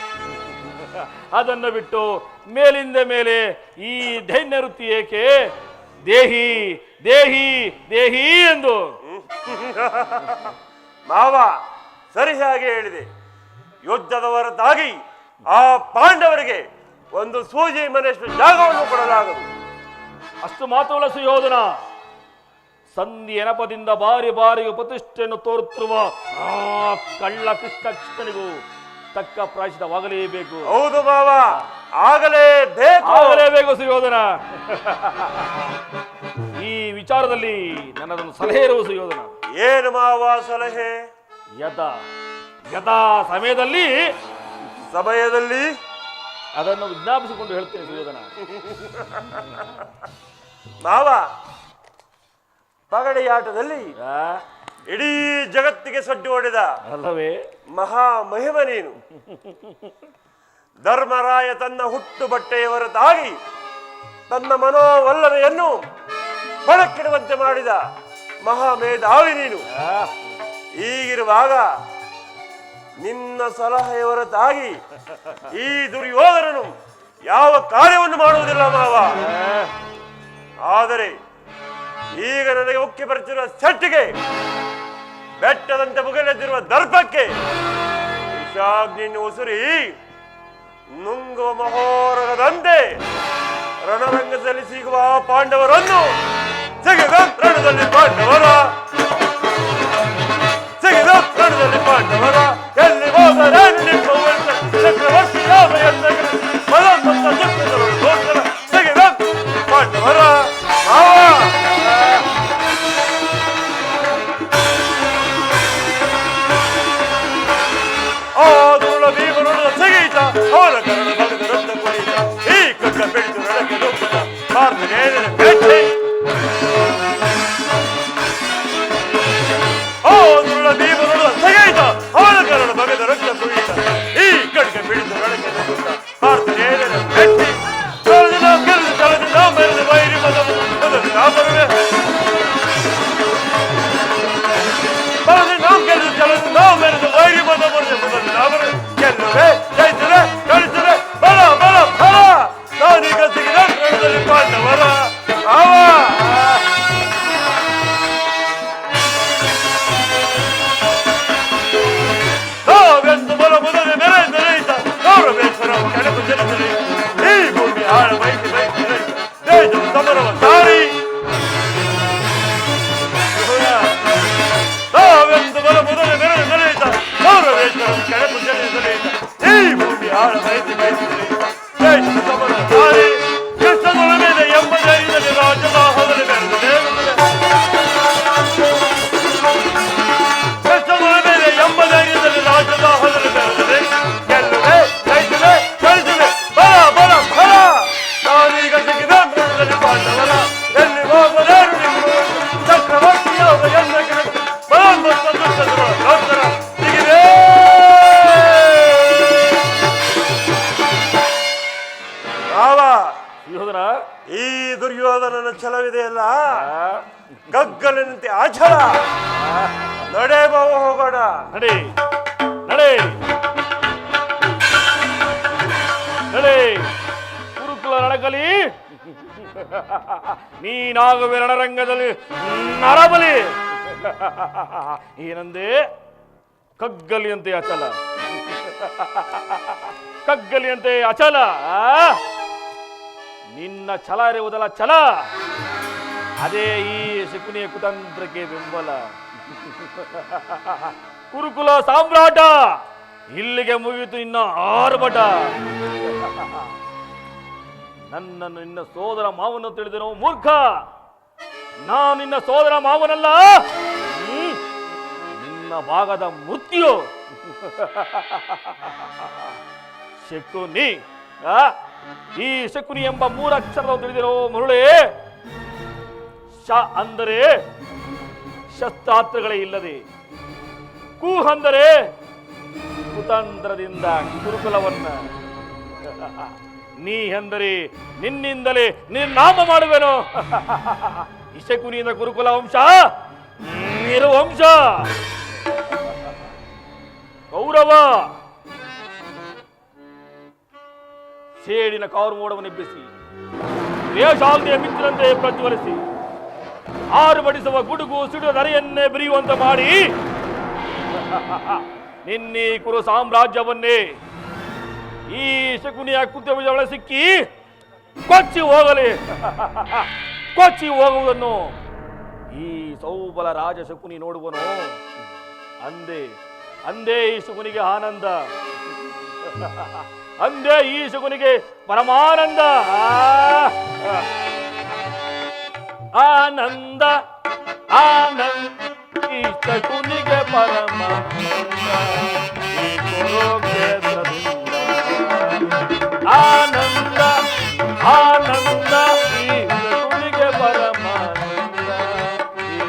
ಅದನ್ನು ಬಿಟ್ಟು ಮೇಲಿಂದ ಮೇಲೆ ಈ ದೈನ್ಯ ವೃತ್ತಿ ಏಕೆ? ದೇಹಿ ದೇಹಿ ದೇಹಿ ಎಂದು ಮಾವ ಸರಿಯಾಗಿ ಹೇಳಿದೆ. ಯುದ್ಧದ ಹೊರತಾಗಿ ಆ ಪಾಂಡವರಿಗೆ ಒಂದು ಸೂಜಿ ಮನೆಯಷ್ಟು ಜಾಗವನ್ನು ಕೊಡಲಾಗದು. ಅಷ್ಟು ಮಾತ್ರವಲ್ಲ ಸುಯೋಧನ, ಸಂಧಿ ಎನಪದಿಂದ ಬಾರಿ ಬಾರಿಗೆ ಪ್ರತಿಷ್ಠೆಯನ್ನು ತೋರುತ್ತಿರುವ ಕಳ್ಳ ಕೃಷ್ಣನಿಗೂ ತಕ್ಕ ಪ್ರಾಯಶ್ಚಿತ್ತವಾಗಲೇಬೇಕು. ಹೌದು ಮಾವ, ಆಗಲೇಬೇಕು ಸುಯೋಧನ. ಈ ವಿಚಾರದಲ್ಲಿ ನನ್ನದನ್ನು ಸಲಹೆ ಇರುವ ಸುಯೋಧನ. ಏನು ಮಾವ ಸಲಹೆ? ಯಥಾ ಸಮಯದಲ್ಲಿ ಅದನ್ನು ವಿಜ್ಞಾಪಿಸಿಕೊಂಡು ಹೇಳ್ತೇನೆ ಸುಯೋಧನ. ಮಾವ, ಪಗಡೆಯಾಟದಲ್ಲಿ ಆ, ಇಡೀ ಜಗತ್ತಿಗೆ ಸಡ್ಡು ಹೊಡೆದ ಅಲ್ಲವೇ ಮಹಾ ಮಹಿಮ ನೀನು. ಧರ್ಮರಾಯ ತನ್ನ ಹುಟ್ಟು ಬಟ್ಟೆಯ ಹೊರತಾಗಿ ತನ್ನ ಮನೋವಲ್ಲಭೆಯನ್ನು ಹೊಳಕ್ಕಿಡುವಂತೆ ಮಾಡಿದ ಮಹಾ ಮೇಧಾವಿ ನೀನು. ಆ, ಹೀಗಿರುವಾಗ ನಿನ್ನ ಸಲಹೆಯ ಹೊರತಾಗಿ ಈ ದುರ್ಯೋಧನನು ಯಾವ ಕಾರ್ಯವನ್ನು ಮಾಡುವುದಿಲ್ಲ ಮಾವ. ಆದರೆ ಈಗ ನನಗೆ ಮುಖ್ಯ ಬರುತ್ತಿರುವ ಸೆಟ್ಟಿಗೆ, ಬೆಟ್ಟದಂತೆ ಮುಗಿಲೆದ್ದಿರುವ ದರ್ಪಕ್ಕೆ ವಿಷಾಗ್ನಿಯನ್ನು ಉಸುರಿ ನುಂಗುವ ಮಹೋರಗದಂತೆ ರಣರಂಗದಲ್ಲಿ ಸಿಗುವ ಪಾಂಡವರನ್ನು ಸಿಗಿದ ರಣದಲ್ಲಿ ಪಾಂಡವರ ಎಲ್ಲಿ ಹೋದರೆ ಚಕ್ರವರ್ತಿ ಯಾವ ಸಿಗಿದ ಪಾಂಡವರ ಆದುಳ ಭೀಮನೊಡ ಸಿಗೀತ ಅವನ ಕರಣ ಬಗೆದ ರಕ್ತ ಕುಡಿತ ಈ ಕಗ್ಗ ಬೆಳೆದು ನನಗೆ ನುಗ್ಗಿದ ಭಾರತನೇ ಭೇಟಿ ಆದುಳ ಭೀಮನೊಡ ಸಿಗೀತ ಅವನ ಕರಣ ಬಗೆದ ರಕ್ತ ಕುಡಿತ ಈ ಕಗ್ಗ ಬೆಳೆದು ನನಗೆ ನುಗ್ಗಿದ ಭಾರತನೇ ಭೇಟಿ ಕಳೆದ ಗೆಲ್ಲು ಕಳೆದ ಮೆರೆದ ವೈರಿ ಮೊದಲು ಬರುವೆ ವೈರಿ ಗೆಲ್ಲುವೆ ಜಯಿಸುವೆ ಕಳಿಸುವೆ ಬಲ ಬಲ ಫಲ ನಾನೀಗ ಸಿಗಿದ ರಣದಲ್ಲಿ ಪಾಂಡವರ ಆವ ನಾವೆಂದು ಬಲ ಮೊದಲೇ ಮೆರೆದ ರೈತ ಗೌರವೇಶ್ವರ ಕಣಕು ಜನಿಸಲಿ ಈ ಭೂಮಿ ಆಳ ಬಯಸಿ ಬಯಸಿ ದೇಶದ ಸಮರವ ಸಾರಿ ನಾವೆಂದು ಬಲ ಮೊದಲೇ ಮೆರೆದ ರೈತ ಗೌರವೇಶ್ವರ ಕಣಕು ಜನಿಸಲಿ ಈ ಭೂಮಿ ಆಳ ಬಯಸಿ ಬಯಸಿ ದೇಶದ ಸಮರವ ಸಾರಿ ಕೃಷ್ಣನ ಮೇಲೆ ಎಂಬ ಧೈರ್ಯದಲ್ಲಿ ರಾಜ್ಯದ ಹೊದಲು ಮೆರೆದರೆ ಕೃಷ್ಣನ ಮೇಲೆ ಎಂಬ ಧೈರ್ಯದಲ್ಲಿ ರಾಜ್ಯದ ಹೊದಲು ಮೆರೆದರೆ ಗೆಲ್ಲುವೆ ಜಯಿಸುವೆ ಕಳಿಸುವೆ ಬಲ ಬಲ ಫಲ ನಾನೀಗ ಸಿಗಿದ ಮೃಗದಲ್ಲಿ ಪಾಂಡವರ ಎಲ್ಲಿ ಹೋಗಲೇರು ನೀವು ಚಕ್ರವರ್ತಿಯಾದ ಎಲ್ಲ ಗಿಡಕ್ಕೆ ಬಲವಂತ ದುಷ್ಟರ ಸಿಗಿದೆ ಯೋಧನ ಈ ದುರ್ಯೋಧನನ ಛಲವಿದೆಯಲ್ಲ ಗಗ್ಗಲಿನಂತೆ ಅಚಲ. ನಡೆ ಬಾವ ಹೋಗೋಣ. ನಡೆ ನಡೆ ನಡೆ ಗುರುಕುಲ ರಣಕಲಿ ನೀನಾಗುವೆ ರಣರಂಗದಲ್ಲಿ ನರಬಲಿ. ಏನಂದೆ? ಕಗ್ಗಲಿಯಂತೆ ಅಚಲ, ಕಗ್ಗಲಿಯಂತೆ ಅಚಲ. ನಿನ್ನ ಛಲ ಇರುವುದಲ್ಲ ಛಲ, ಅದೇ ಈ ಶಕುನಿಯ ಕುತಂತ್ರಕ್ಕೆ ಬೆಂಬಲ. ಕುರುಕುಲ ಸಾಮ್ರಾಟ ಇಲ್ಲಿಗೆ ಮುಗಿಯಿತು ನಿನ್ನ ಆರ್ಭಟ. ನನ್ನನ್ನು ನಿನ್ನ ಸೋದರ ಮಾವನು ತಿಳಿದನು ಮೂರ್ಖ. ನಾನು ನಿನ್ನ ಸೋದರ ಮಾವನಲ್ಲ, ನಿನ್ನ ಭಾಗದ ಮೃತ್ಯು. ಶಕುನಿ, ಈ ಶಕುನಿ ಎಂಬ ಮೂರಕ್ಷರದ ತಿಳಿದಿರೋ ಮರುಳೇ. ಶ ಅಂದರೆ ಶಸ್ತ್ರಾಸ್ತ್ರಗಳೇ ಇಲ್ಲದೆ, ಕು ಅಂದರೆ ಕುತಂತ್ರದಿಂದ ಕುರುಕುಲವನ್ನ, ನೀ ಅಂದರೆ ನಿನ್ನಿಂದಲೇ ನಿರ್ನಾಮ ಮಾಡುವೆನು. ಈ ಶಕುನಿಯಿಂದ ಕುರುಕುಲ ವಂಶ ನಿರ್ವಂಶ. ಕೌರವ ಸೇಡಿನ ಕಾರುಮೋಡವನ್ನೆಬ್ಬಿಸಿ ವೇಷಾಗ್ನಿಯ ಮಿತ್ರರಂತೆ ಪ್ರಜ್ವಲಿಸಿ ಆರುಬಡಿಸುವ ಗುಡುಗು ಸಿಡುವ ಧರೆಯನ್ನೇ ಬಿರಿಯುವಂತೆ ಮಾಡಿ ನಿನ್ನೆ ಕುರು ಸಾಮ್ರಾಜ್ಯವನ್ನೇ ಈ ಶಕುನಿಯ ಕೃತ್ಯ ಸಿಕ್ಕಿ ಕೊಚ್ಚಿ ಹೋಗಲಿ. ಕೊಚ್ಚಿ ಹೋಗುವುದನ್ನು ಈ ಸೌಬಲ ರಾಜ ಶಕುನಿ ನೋಡುವನು. ಅಂದೇ ಅಂದೇ ಈ ಶಕುನಿಗೆ ಆನಂದ, ಅಂದೇ ಈ ಶಕುನಿಗೆ ಪರಮಾನಂದ. ಆನಂದ ಆನಂದ ಈ ಶಕುನಿಗೆ ಪರಮಾನಂದ. ಈ ಕುರುಕ್ಷೇತ್ರದಿಂದ ಆನಂದ ಆನಂದ ಈ ಶಕುನಿಗೆ ಪರಮಾನಂದ. ಈ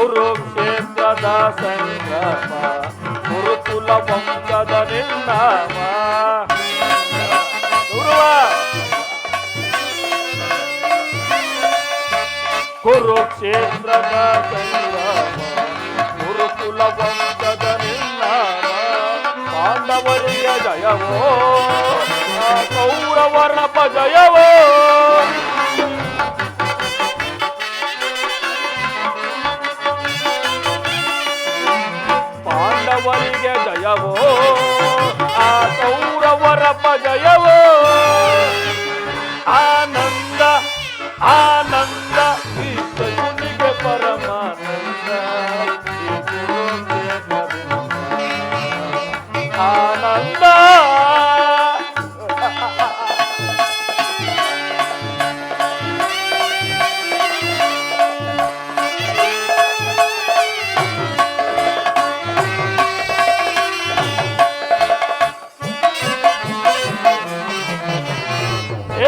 ಕುರುಕ್ಷೇತ್ರದ ಸಂಗ್ರಾಮ ಗುರುಕುಲ ವಂಶದ ನಿರ್ನಾಮ. ಕುರುಕ್ಷೇತ್ರದ ಸಂಗ್ರಾಮ ಗುರುಕುಲ ವಂಶದ ನಿರ್ನಾಮ. ಪಾಂಡವರಿಗೆ ಜಯವೋ ಕೌರವರ ಜಯವೋ. ಪಾಂಡವರಿಗೆ ಜಯವೋ ಆ ಕೌರವರ ಜಯವೋ. ಆನಂದ ಆನಂದ ಈ ಸಗುನಿಗೆ ಪರಮಾನಂದ. ಈ ಕುರುಕ್ಷೇತ್ರದಿಂದ ಆನಂದ.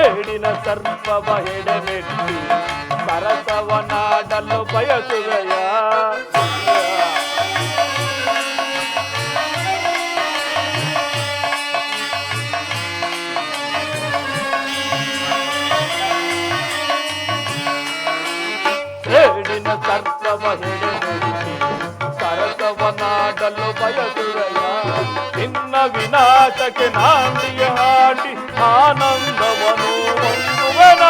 ಏಡಿನ ಸರ್ಪವ ಹೆಡೆಮೆಟ್ಟಿ ಸರಸವನಾಡಲು ಬಯಸುವೆಯ. ಏಡಿನ ಸರ್ಪವ ಹೆಡೆಮೆಟ್ಟಿ ಸರಸವನಾಡಲು ಬಯಸುವೆಯ. ನಿನ್ನ ವಿನಾಶಕ್ಕೆ ನಾಂದಿಯ ಹಾಡಿ ಆನಂದವನು ಹೊಂದುವನ.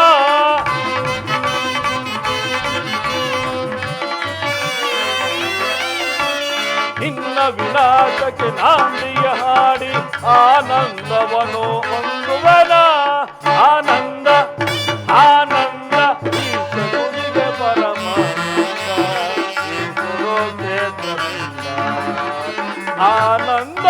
ನಿನ್ನ ವಿನಾಶಕ್ಕೆ ನಾಂದಿಯ ಹಾಡಿ ಆನಂದವನು ಹೊಂದುವನ. ಆನಂದ ಆನಂದ ಈ ಸಗುನಿಗೆ ಪರಮಾನಂದ. ಈ ಕುರುಕ್ಷೇತ್ರದಿಂದ ಆನಂದ.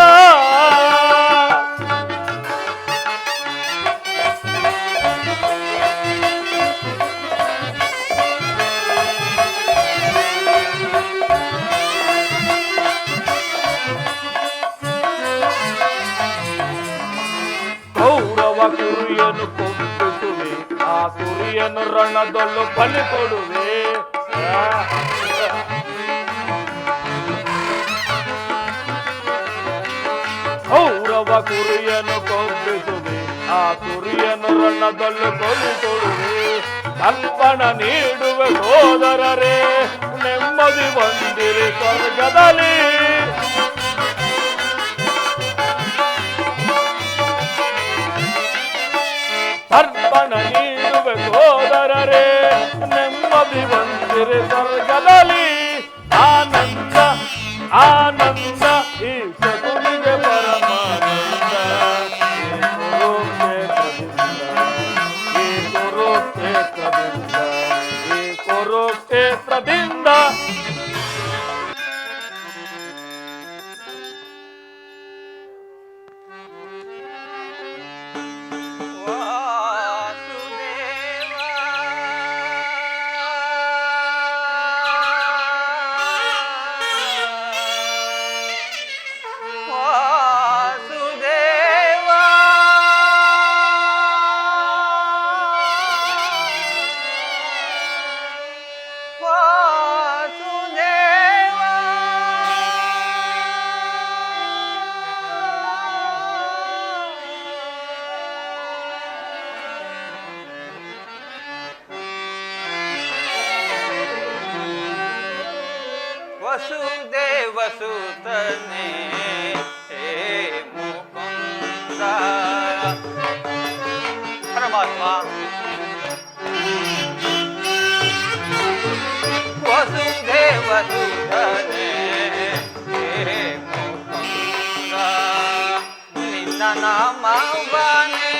ಕೌರವ ಕುರಿಯನ್ನು ಕೊಂಬಿಸುವೆ ಆ ಕುರಿಯನ್ನು ರಣದೊಲ್ಲು ಬಲಿ ಕೊಡುವೆ. ಕೌರವ ಕುರಿಯನ್ನು ಕೊಂಬಿಸುವೆ ಆ ಕುರಿಯನ್ನು ರಣದೊಲ್ಲು ಬಲಿ ಕೊಡುವೆ. ಅರ್ಪಣ ನೀಡುವೆ ಸೋದರರೇ ನೆಮ್ಮದಿ ಬಂದಿರಿ ಸ್ವರ್ಗದಲ್ಲಿ. ಅರ್ಪಣ ನೀಡುವೆ ಸೋದರರೇ ನೆಮ್ಮದಿ ಬಂದಿರಿ ಸ್ವರ್ಗದಲ್ಲಿ. ಆನಂದ ಆನಂದ ಈ ಸಗುನಿಗೆ ಪರಮಾನಂದ. ಈ ಕುರುಕ್ಷೇತ್ರದಿಂದ ಈ ಕುರುಕ್ಷೇತ್ರದಿಂದ ವಸುದೇವ ಸುತನೇ ಹೇ ಮುಕುಂದ. ಪರಮಾತ್ಮ ವಸುದೇವ ಸುತನೇ ಹೇ ಮುಕುಂದ. ನಿನ್ನ ನಾಮವನೇ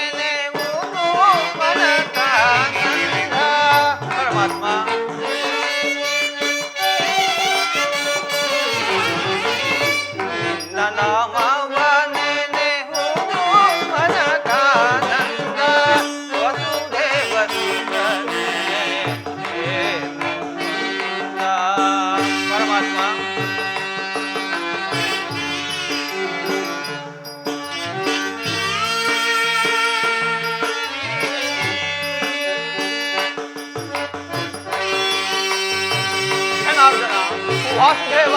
ಪರಮಾತ್ಮ ವಾಸುದೇವ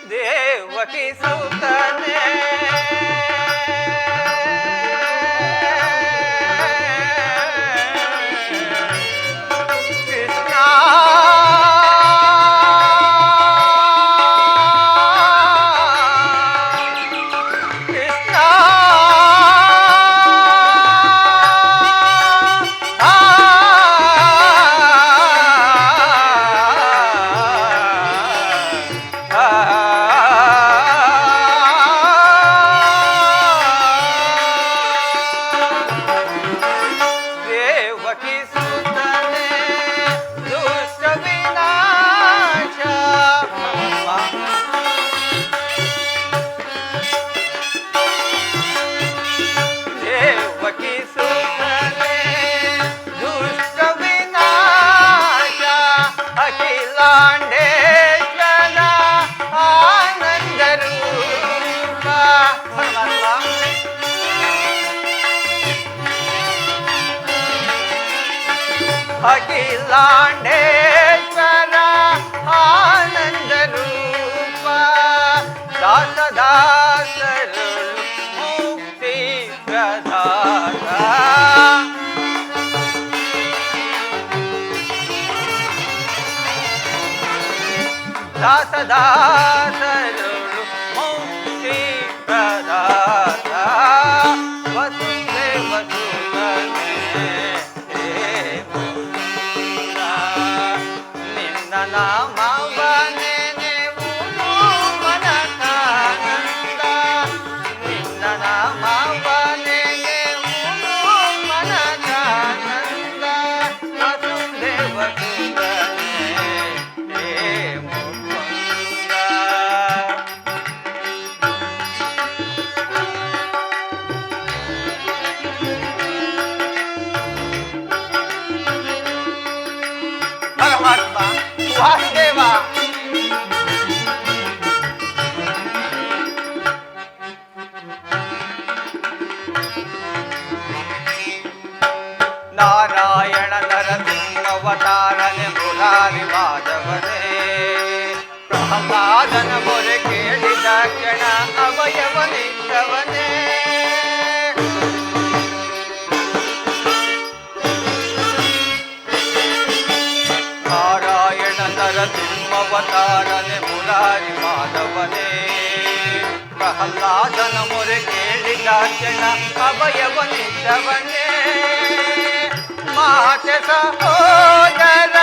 ದೇವಕಿ ಸುತನೇ ಅಖಿಲಾಂಡೇಶ್ವರ ಆನಂದ ರೂಪ ದಾಸದಾಸರು ಮುಕ್ತಿ ಪ್ರದಾತ ದಾಸದಾಸರು ಮುಕ್ತಿ ಪ್ರದಾತ ವಸುದೇವ ಸುತನೇ ನಾಮವನೇ ನೆವುನು ಮನಕಾನಂದ ನಿನ್ನ ನಾಮವನೇ ನೆವುನು ಮನಕಾನಂದ ವಸುದೇವ ಸುತನೇ ಮುಕುಂದ ಪರಮಾತ್ಮ ವಾಸುದೇವ ನಾರಾಯಣ ನರಸಿಂಹವತಾರನೆ ಮುರಾರಿ ಮಾಧವನೇ ಪ್ರಹ್ಲಾದನ ಮೊರೆ ಕೇಳಿದ ಕ್ಷಣ ಅವಯವನಿದ್ದವನೇ ನಾರಾಯಣ ನರಸಿಂಹವತಾರನೆ ಮುರಾರಿ ಮಾಧವನೇ ಪ್ರಹ್ಲಾದನ ಮೊರೆ ಕೇಳಿದ ಕ್ಷಣ ಅಭಯವನಿದ್ದವನೇ ಮಾತೆ ಸಹೋದರ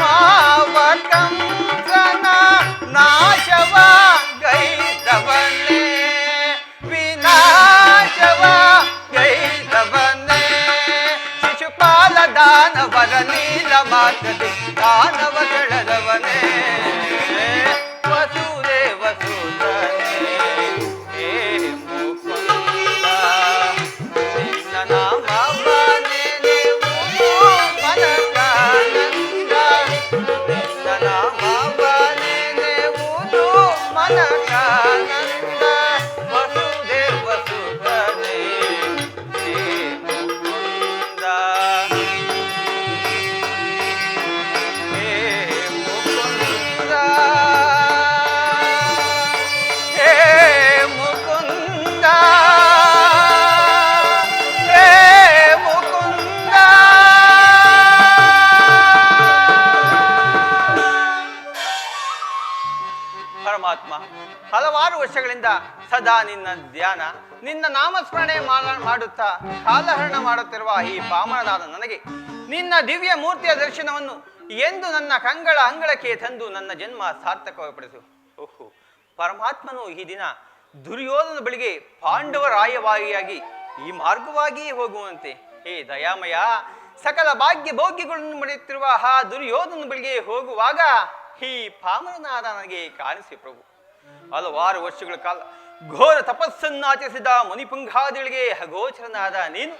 ಮಾವ ಕಂಸನ ನಾಶವ ಗೈದವನೇ ವಿನಾಶವ ಗೈದವನೇ ಶಿಶುಪಾಲ ದಾನವರ ನೀಲ ಮಾತದೆ ದಾನವ ಕೆಳದವನೇ ವಸುದೇವ ಸುತನೇ ಹೇ ಮುಕುಂದ ನಿನ್ನ ನಾಮವನೇ ನೆವುನು ಮನಕಾನಂದ ನಿನ್ನ ನಾಮವನೇ ನೆವುನು ಮನಕಾನಂದ ವಸುದೇವ ಸುತನೇ ಹೇ ಮುಕುಂದ ಪರಮಾತ್ಮ ಹಲವಾರು ವರ್ಷಗಳಿಂದ ಸದಾ ನಿನ್ನ ಧ್ಯಾನ ನಿನ್ನ ನಾಮಸ್ಮರಣೆ ಮಾಡುತ್ತಾ ಕಾಲಹರಣ ಮಾಡುತ್ತಿರುವ ಈ ಪಾಮರನಾದ ನನಗೆ ನಿನ್ನ ದಿವ್ಯ ಮೂರ್ತಿಯ ದರ್ಶನವನ್ನು ಎಂದು ನನ್ನ ಕಂಗಳ ಅಂಗಳಕ್ಕೆ ತಂದು ನನ್ನ ಜನ್ಮ ಸಾರ್ಥಕವಾಗಿಪಡಿಸು. ಓಹೋ, ಪರಮಾತ್ಮನು ಈ ದಿನ ದುರ್ಯೋಧನ ಬಳಿಗೆ ಪಾಂಡವರಾಯವಾಗಿಯಾಗಿ ಈ ಮಾರ್ಗವಾಗಿಯೇ ಹೋಗುವಂತೆ ಹೇ ದಯಾಮಯ ಸಕಲ ಭಾಗ್ಯ ಭೋಗ್ಯಗಳನ್ನು ಪಡೆಯುತ್ತಿರುವ ಆ ದುರ್ಯೋಧನ ಬಳಿಗೆ ಹೋಗುವಾಗ ಈ ಪಾಮರನಾದ ನನಗೆ ಕಾಣಿಸಿ ಪ್ರಭು. ಹಲವಾರು ವರ್ಷಗಳ ಕಾಲ ಘೋರ ತಪಸ್ಸನ್ನು ಆಚರಿಸಿದ ಮುನಿಪುಂಗಾದಿಗಳಿಗೆ ಅಗೋಚರನಾದ ನೀನು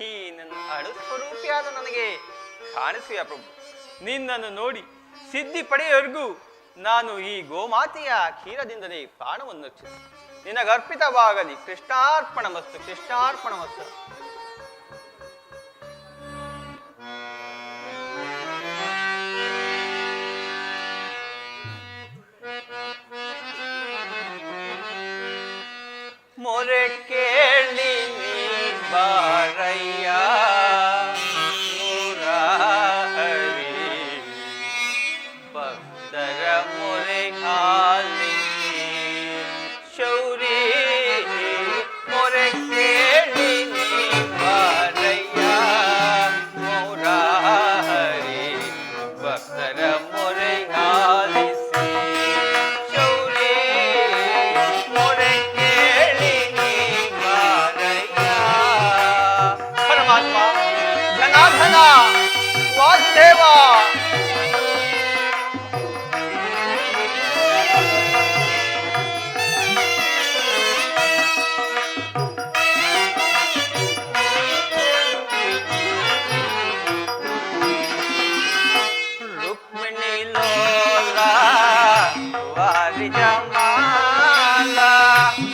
ಈ ನನ್ನ ಅಣುಸ್ವರೂಪಿಯಾದ ನನಗೆ ಕಾಣಿಸುವ ಪ್ರಭು. ನಿನ್ನನ್ನು ನೋಡಿ ಸಿದ್ಧಿ ಪಡೆಯವರೆಗೂ ನಾನು ಈ ಗೋಮಾತೆಯ ಕ್ಷೀರದಿಂದಲೇ ಪ್ರಾಣವನ್ನು ರಕ್ಷಿಸಿ ನಿನಗರ್ಪಿತವಾಗಲಿ. ಕೃಷ್ಣಾರ್ಪಣ ಮಸ್ತು, ಕೃಷ್ಣಾರ್ಪಣ ಮಸ್ತು. ಮೊರೆ ಕೇಳಿ ನೀ ಬಾರಯ್ಯ ಮುರಾರಿ, ಭಕ್ತರ ಮೊರೆ ಆಲಿಸಿ ಶೌರಿ. ಮೊರೆ ಕೇಳಿ ನೀ ಬಾರಯ್ಯ ಮುರಾರಿ, ಭಕ್ತರ ಮೊರೆ ಆಲಿಸಿ ಶೌರಿ. ಮೊರೆ ಕೇಳಿ ನೀ ಬಾರಯ್ಯ. ಪರಮಾತ್ಮ, ಜನಾರ್ದನ, ವಾಸುದೇವ, ರುಕ್ಮಿಣಿ ಲೋಲ ವಾರಿ ಜಮಾಲ.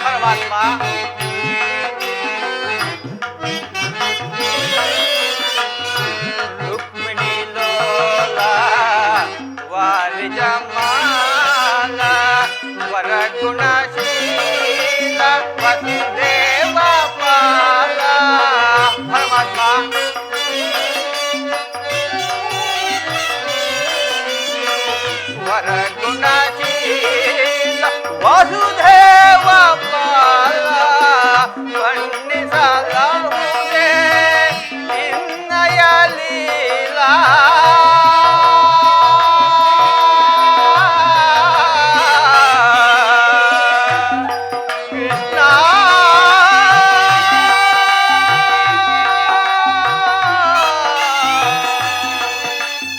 ಪರಮಾತ್ಮ, ರುಕ್ಮಿಣಿ ಲೋಲ ವಾರಿ ಜಮಾಲ, ವರಗುಣಶೀಲ ವಸುದೇವ ಪಾಲ. ಪರಮಾತ್ಮ, ವರಗುಣಶೀಲ ವಾಸುದೇವ ಪಾಲ, ಬಣ್ಣಿಸಲಾಗುವುದೇ ನಿನ್ನಯ ಲೀಲಾ. ಕೃಷ್ಣ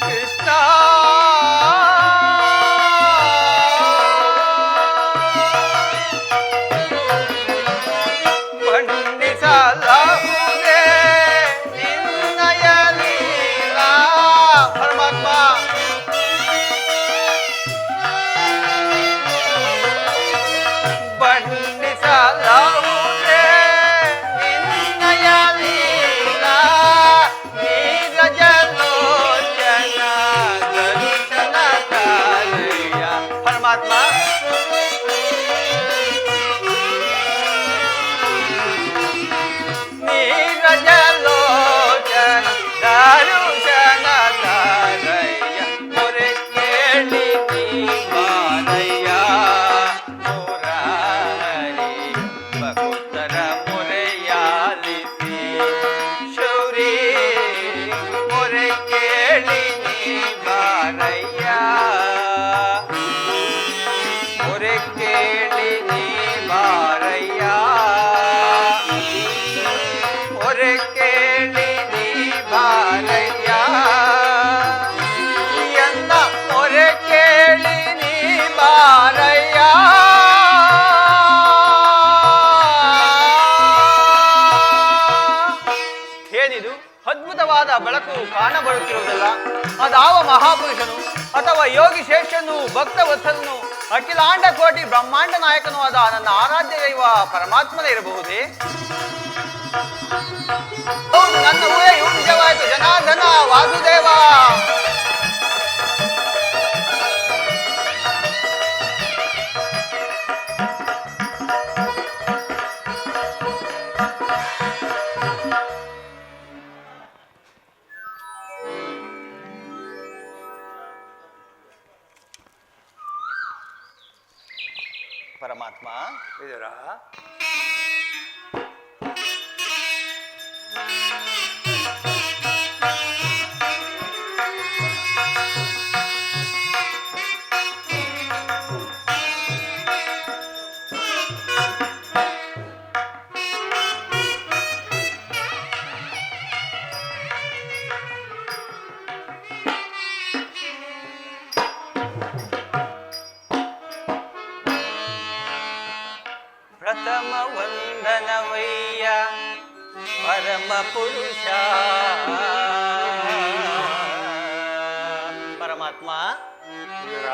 ಕೃಷ್ಣ ಬಣ್ಣಿಸಲಾಗುವುದೇ ನಿನ್ನಯ ಲೀಲಾ. ಪರಮಾತ್ಮ, ಬಣ್ಣಿಸಲಾಗುವುದೇ ನಿನ್ನಯ ಲೀಲಾ. ನೀರಜಲೋಚನ ದರ್ಶನ ಕಾಲಯ್ಯ. ಪರಮಾತ್ಮ, ನೀರಜಲೋಚನ ದರ್ಶನ ಕಾಲಯ್ಯ. ಮೊರೆ ಕೇಳಿ ನೀ ಬಾರಯ್ಯ ಮುರಾರಿ, ಭಕ್ತರ ಮೊರೆಯಾಲಿಸಿ ಶೌರಿ. ಮೊರೆ ಕೇಳಿ ನೀ ಬಾರಯ್ಯ, ಮೊರೆ ಕೇಳಿ ನೀ ಬಾರಯ್ಯ, ಮೊರೆ ಕೇಳಿ ನೀ ಬಾರಯ್ಯ. ಎನ್ನ ಮೊರೆ ಕೇಳಿ ನೀ ಬಾರಯ್ಯ. ಏನಿದು ಅದ್ಭುತವಾದ ಬೆಳಕು ಕಾಣಬರುತ್ತಿರುವುದಲ್ಲ? ಅದಾವ ಮಹಾಪುರುಷನು ಅಥವಾ ಯೋಗಿ ಶ್ರೇಷ್ಠನು, ಭಕ್ತ ವತ್ಸಲನು, ಅಖಿಲಾಂಡ ಕೋಟಿ ಬ್ರಹ್ಮಾಂಡ ನಾಯಕನೂ ಆದ ನನ್ನ ಆರಾಧ್ಯ ದೈವ ಪರಮಾತ್ಮನೇ ಇರಬಹುದೇ? ಹೌದು, ನನ್ನ ಊಹೆಯು ನಿಜವಾಯಿತು. ಜನಾರ್ದನ, ವಾಸುದೇವ. ಪರಮಾತ್ಮ, ವಿದುರ, ಪ್ರಥಮ ವಂದನವಯ್ಯ ಪರಮ ಪುರುಷ. ಪರಮಾತ್ಮ, ವಿದುರ,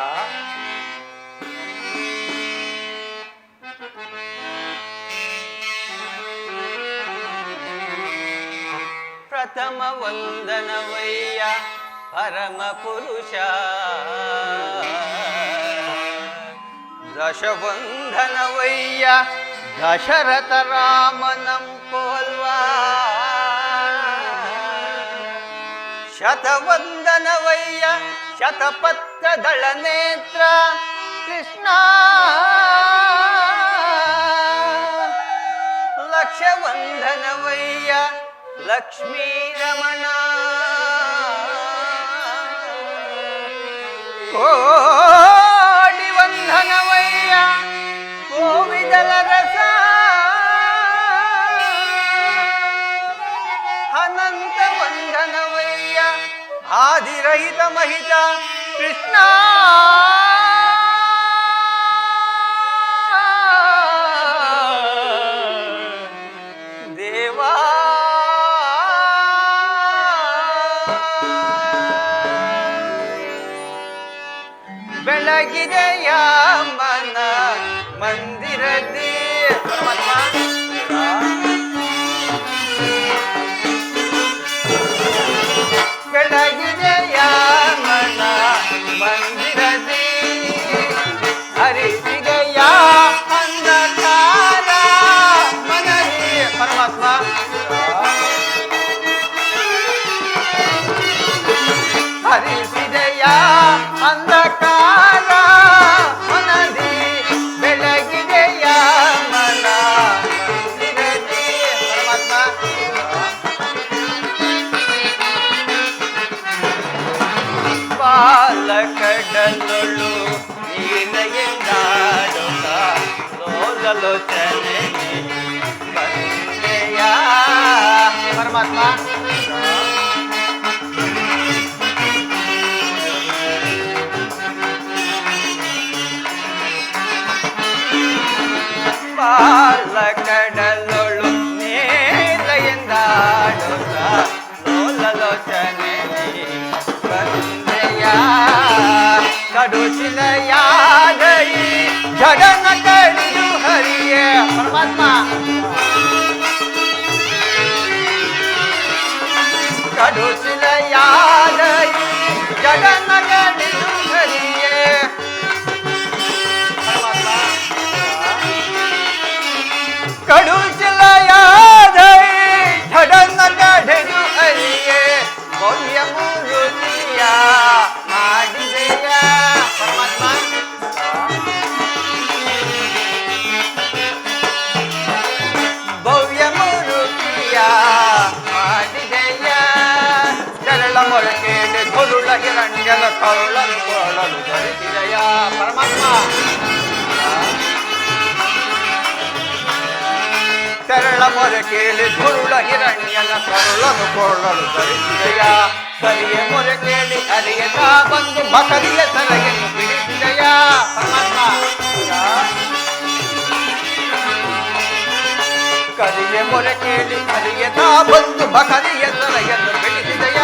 ಉತ್ತಮ ವಂದನವಯ್ಯ ಪರಮ ಪುರುಷ ದಶವಂದನವಯ್ಯ ದಶರಥ ರಾಮನಂ ಪೋಲ್ವಾ ಶತವಂದನವಯ್ಯ ಶತಪತ್ರದಳ ನೇತ್ರ ಕೃಷ್ಣ ಲಕ್ಷವಂದನವಯ್ಯ ಲಕ್ಷ್ಮೀ ರಮಣ ಕೋಟಿ ವಂದನವಯ್ಯ ಗೋವಿದಲ ರಸ ಅನಂತ ವಂದನವಯ್ಯ ಆದಿರಹಿತ ಮಹಿತ ಕೃಷ್ಣ ದೇವಾ ಬೆಳಗಿದೆಯ ಮನ ಮಂದಿರದಿ ಬೆಳಗಿದೆಯ ಮನ ಮಂದಿರದಿ ಹರಿಸಿದೆಯ ಅಂಧಕಾರ ಮನದಿ ಪರಮಾತ್ಮ ಹರಿಸಿದೆಯ ಅಂಧಕಾರ ಮನದಿ ಬೆಳಗಿದೆಯ ಮನ ಮಂದಿರದಿ ಪರಮಾತ್ಮ ಬಾಲಕಡಲೊಳು ನೀನೆಯಿಂದಾಡುತ್ತ ಲೋಲಲೋಚನೆ ಬಂದೆಯ ಪರಮಾತ್ಮ ಬಾಲಕಡಲೊಳು ನೀನೆಯಿಂದಾಡುತ್ತ ಲೋಲಲೋಚನೆ ಬಂದೆಯ ಕಡುಚಿಲೆಯಾದೈ ಜಗನ ಕಡಿದು ಹರಿಯೇ ಪರಮಾತ್ಮ ಕಡುಚಿಲೆಯಾದೈ ಜಗನ ಕಡಿದು ಹರಿಯೇ ಪರಮಾತ್ಮ ಕಡುಚಿಲೆಯಾದೈ ಜಗನ ಕಡಿದು ಹರಿಯೇ ಭವ್ಯ ಮೂರುತಿಯ ಮಾಡಿದೆಯ ಪರಮಾತ್ಮ ಭವ್ಯ ಮೂರುತಿಯ ಮಾಡಿದೆಯ ಚರಳ ಮೊಳಕೆಡೆ ಕೊರುಳ ಹಿರಣ್ಯದ ಕರುಳಲು ಕೊರಳಲು ಧರಿಸಿದೆಯ ಪರಮಾತ್ಮ ಚರಳ ಮೊರಕೆಯಲ್ಲಿ ಧುರುಳ ಹಿರಣ್ಯನ ಕರುಳನು ಕೊರಳಲು ಧರಿಸಿದೆಯ ಕರಿಯ ಮೊರಕೆಯಲ್ಲಿ ಅರಿಯತ ಬಂದು ಮಕರಿಯ ತಲೆಯನ್ನು ಬಿಡಿಸಿದೆಯ ಪರಮಾತ್ಮ ಕರಿಯ ಮೊರಕೆಯಲ್ಲಿ ಅರಿಯತ ಬಂದು ಮಕರಿಯ ತಲೆಯನ್ನು ಬಿಡಿಸಿದೆಯ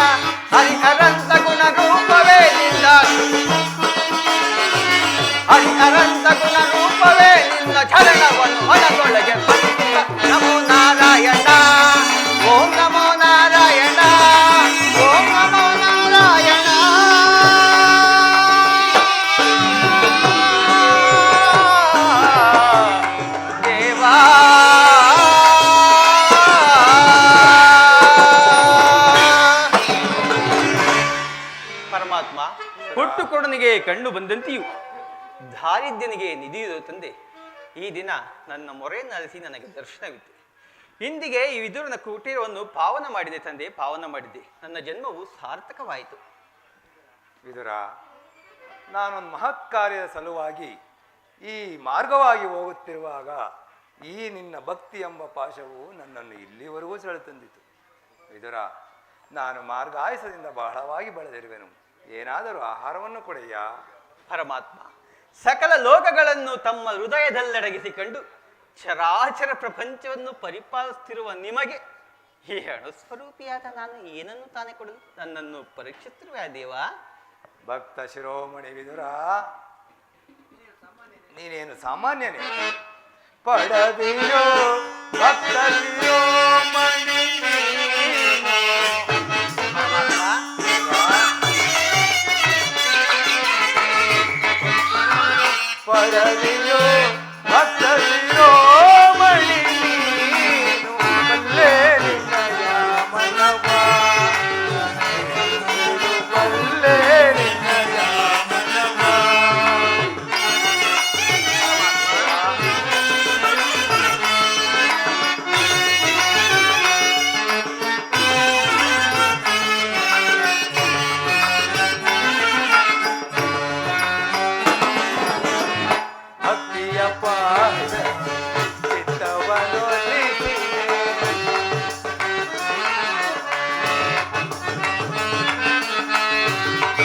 ಹರಿಹರಂತ ಗುಣ ರೂಪವೇ ನಿಂದ ಹರಿಹರಂತ ಗುಣ ರೂಪವೇ ನಿನ್ನ ಚರಣವನ್ನು ಮನದೊಳಗೆ ನಮೋ ನಾರಾಯಣ ಓಂ ನಮೋ ನಾರಾಯಣ ಓಂ ನಮೋ ನಾರಾಯಣ ದೇವಾ ಪರಮಾತ್ಮ ಹುಟ್ಟುಕೊಡನಿಗೆ ಕಣ್ಣು ಬಂದಂತೆಯೂ ದಾರಿದ್ರ್ಯನಿಗೆ ನಿಧಿಯುವುದು ತಂದೆ ಈ ದಿನ ನನ್ನ ಮೊರೆಯನ್ನು ಅಲಿಸಿ ನನಗೆ ದರ್ಶನವಿತ್ತು. ಇಂದಿಗೆ ಈ ವಿದುರನ ಕುಟೀರವನ್ನು ಪಾವನ ಮಾಡಿದೆ ತಂದೆ, ಪಾವನ ಮಾಡಿದೆ. ನನ್ನ ಜನ್ಮವು ಸಾರ್ಥಕವಾಯಿತು. ವಿದುರ, ನಾನೊಂದು ಮಹತ್ ಕಾರ್ಯದ ಸಲುವಾಗಿ ಈ ಮಾರ್ಗವಾಗಿ ಹೋಗುತ್ತಿರುವಾಗ ಈ ನಿನ್ನ ಭಕ್ತಿ ಎಂಬ ಪಾಶವು ನನ್ನನ್ನು ಇಲ್ಲಿವರೆಗೂ ಸೆಳೆತಂದಿತು. ವಿದುರ, ನಾನು ಮಾರ್ಗಾಯಸದಿಂದ ಬಹಳವಾಗಿ ಬೆಳೆದಿರುವೆನು. ಏನಾದರೂ ಆಹಾರವನ್ನು ಕೊಡೆಯ. ಪರಮಾತ್ಮ, ಸಕಲ ಲೋಕಗಳನ್ನು ತಮ್ಮ ಹೃದಯದಲ್ಲಡಗಿಸಿಕೊಂಡು ಚರಾಚರ ಪ್ರಪಂಚವನ್ನು ಪರಿಪಾಲಿಸುತ್ತಿರುವ ನಿಮಗೆ ಈ ಅಣುಸ್ವರೂಪಿಯಾದ ನಾನು ಏನನ್ನು ತಾನೇ ಕೊಡಲು ನನ್ನನ್ನು ಪರೀಕ್ಷಿಸಿರುವ ದೇವಾ? ಭಕ್ತ ಶಿರೋಮಣಿ ವಿದುರ, ನೀನೇನು ಸಾಮಾನ್ಯನೇ? ಪಡದಿರೋ ಭಕ್ತ ಶಿರೋಮಣಿ ಶರಣರಿಯೋ ಭಕ್ತ ಶಿರೋಮಣಿ ನೀನು ಬಲ್ಲೆ ನಿನ್ನಯ ಮನವ ಬಲ್ಲೆ ನಿನ್ನಯ ಮನವ ಭಕ್ತಿಯ ಪಾದ ಚಿತ್ತವನೊಲಿಸಿ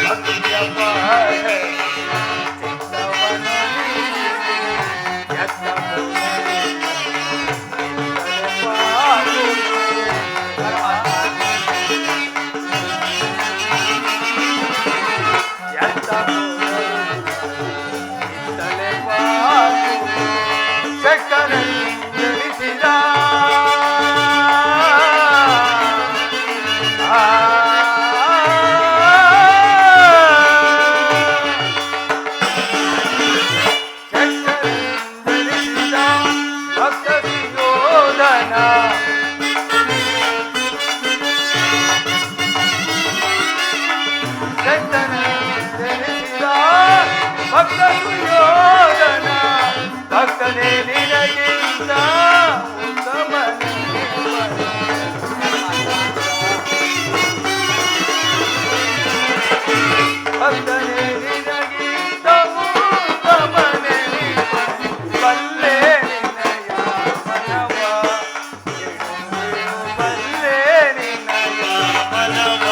ಭಕ್ತಿಯ ಪಾದ ಚಿತ್ತವನೊಲಿಸಿ ಎತ್ತ ಜನಿಸಿದ ಭಕ್ತ ಸುಯೋಧನ ಜನಿಸಿದ ಭಕ್ತ ಸುಯೋಧನ ಭಕ್ತನೇ ನಿನಗಿಂತ ಉತ್ತಮನೇ ಭಕ್ತನೇ ನಿನಗಿಂತ ಉತ್ತಮನೇ ಬಲ್ಲೆ ನಿನ್ನಯ ಮನವ ಬಲ್ಲೆ ನಿನ್ನಯ ಮನವ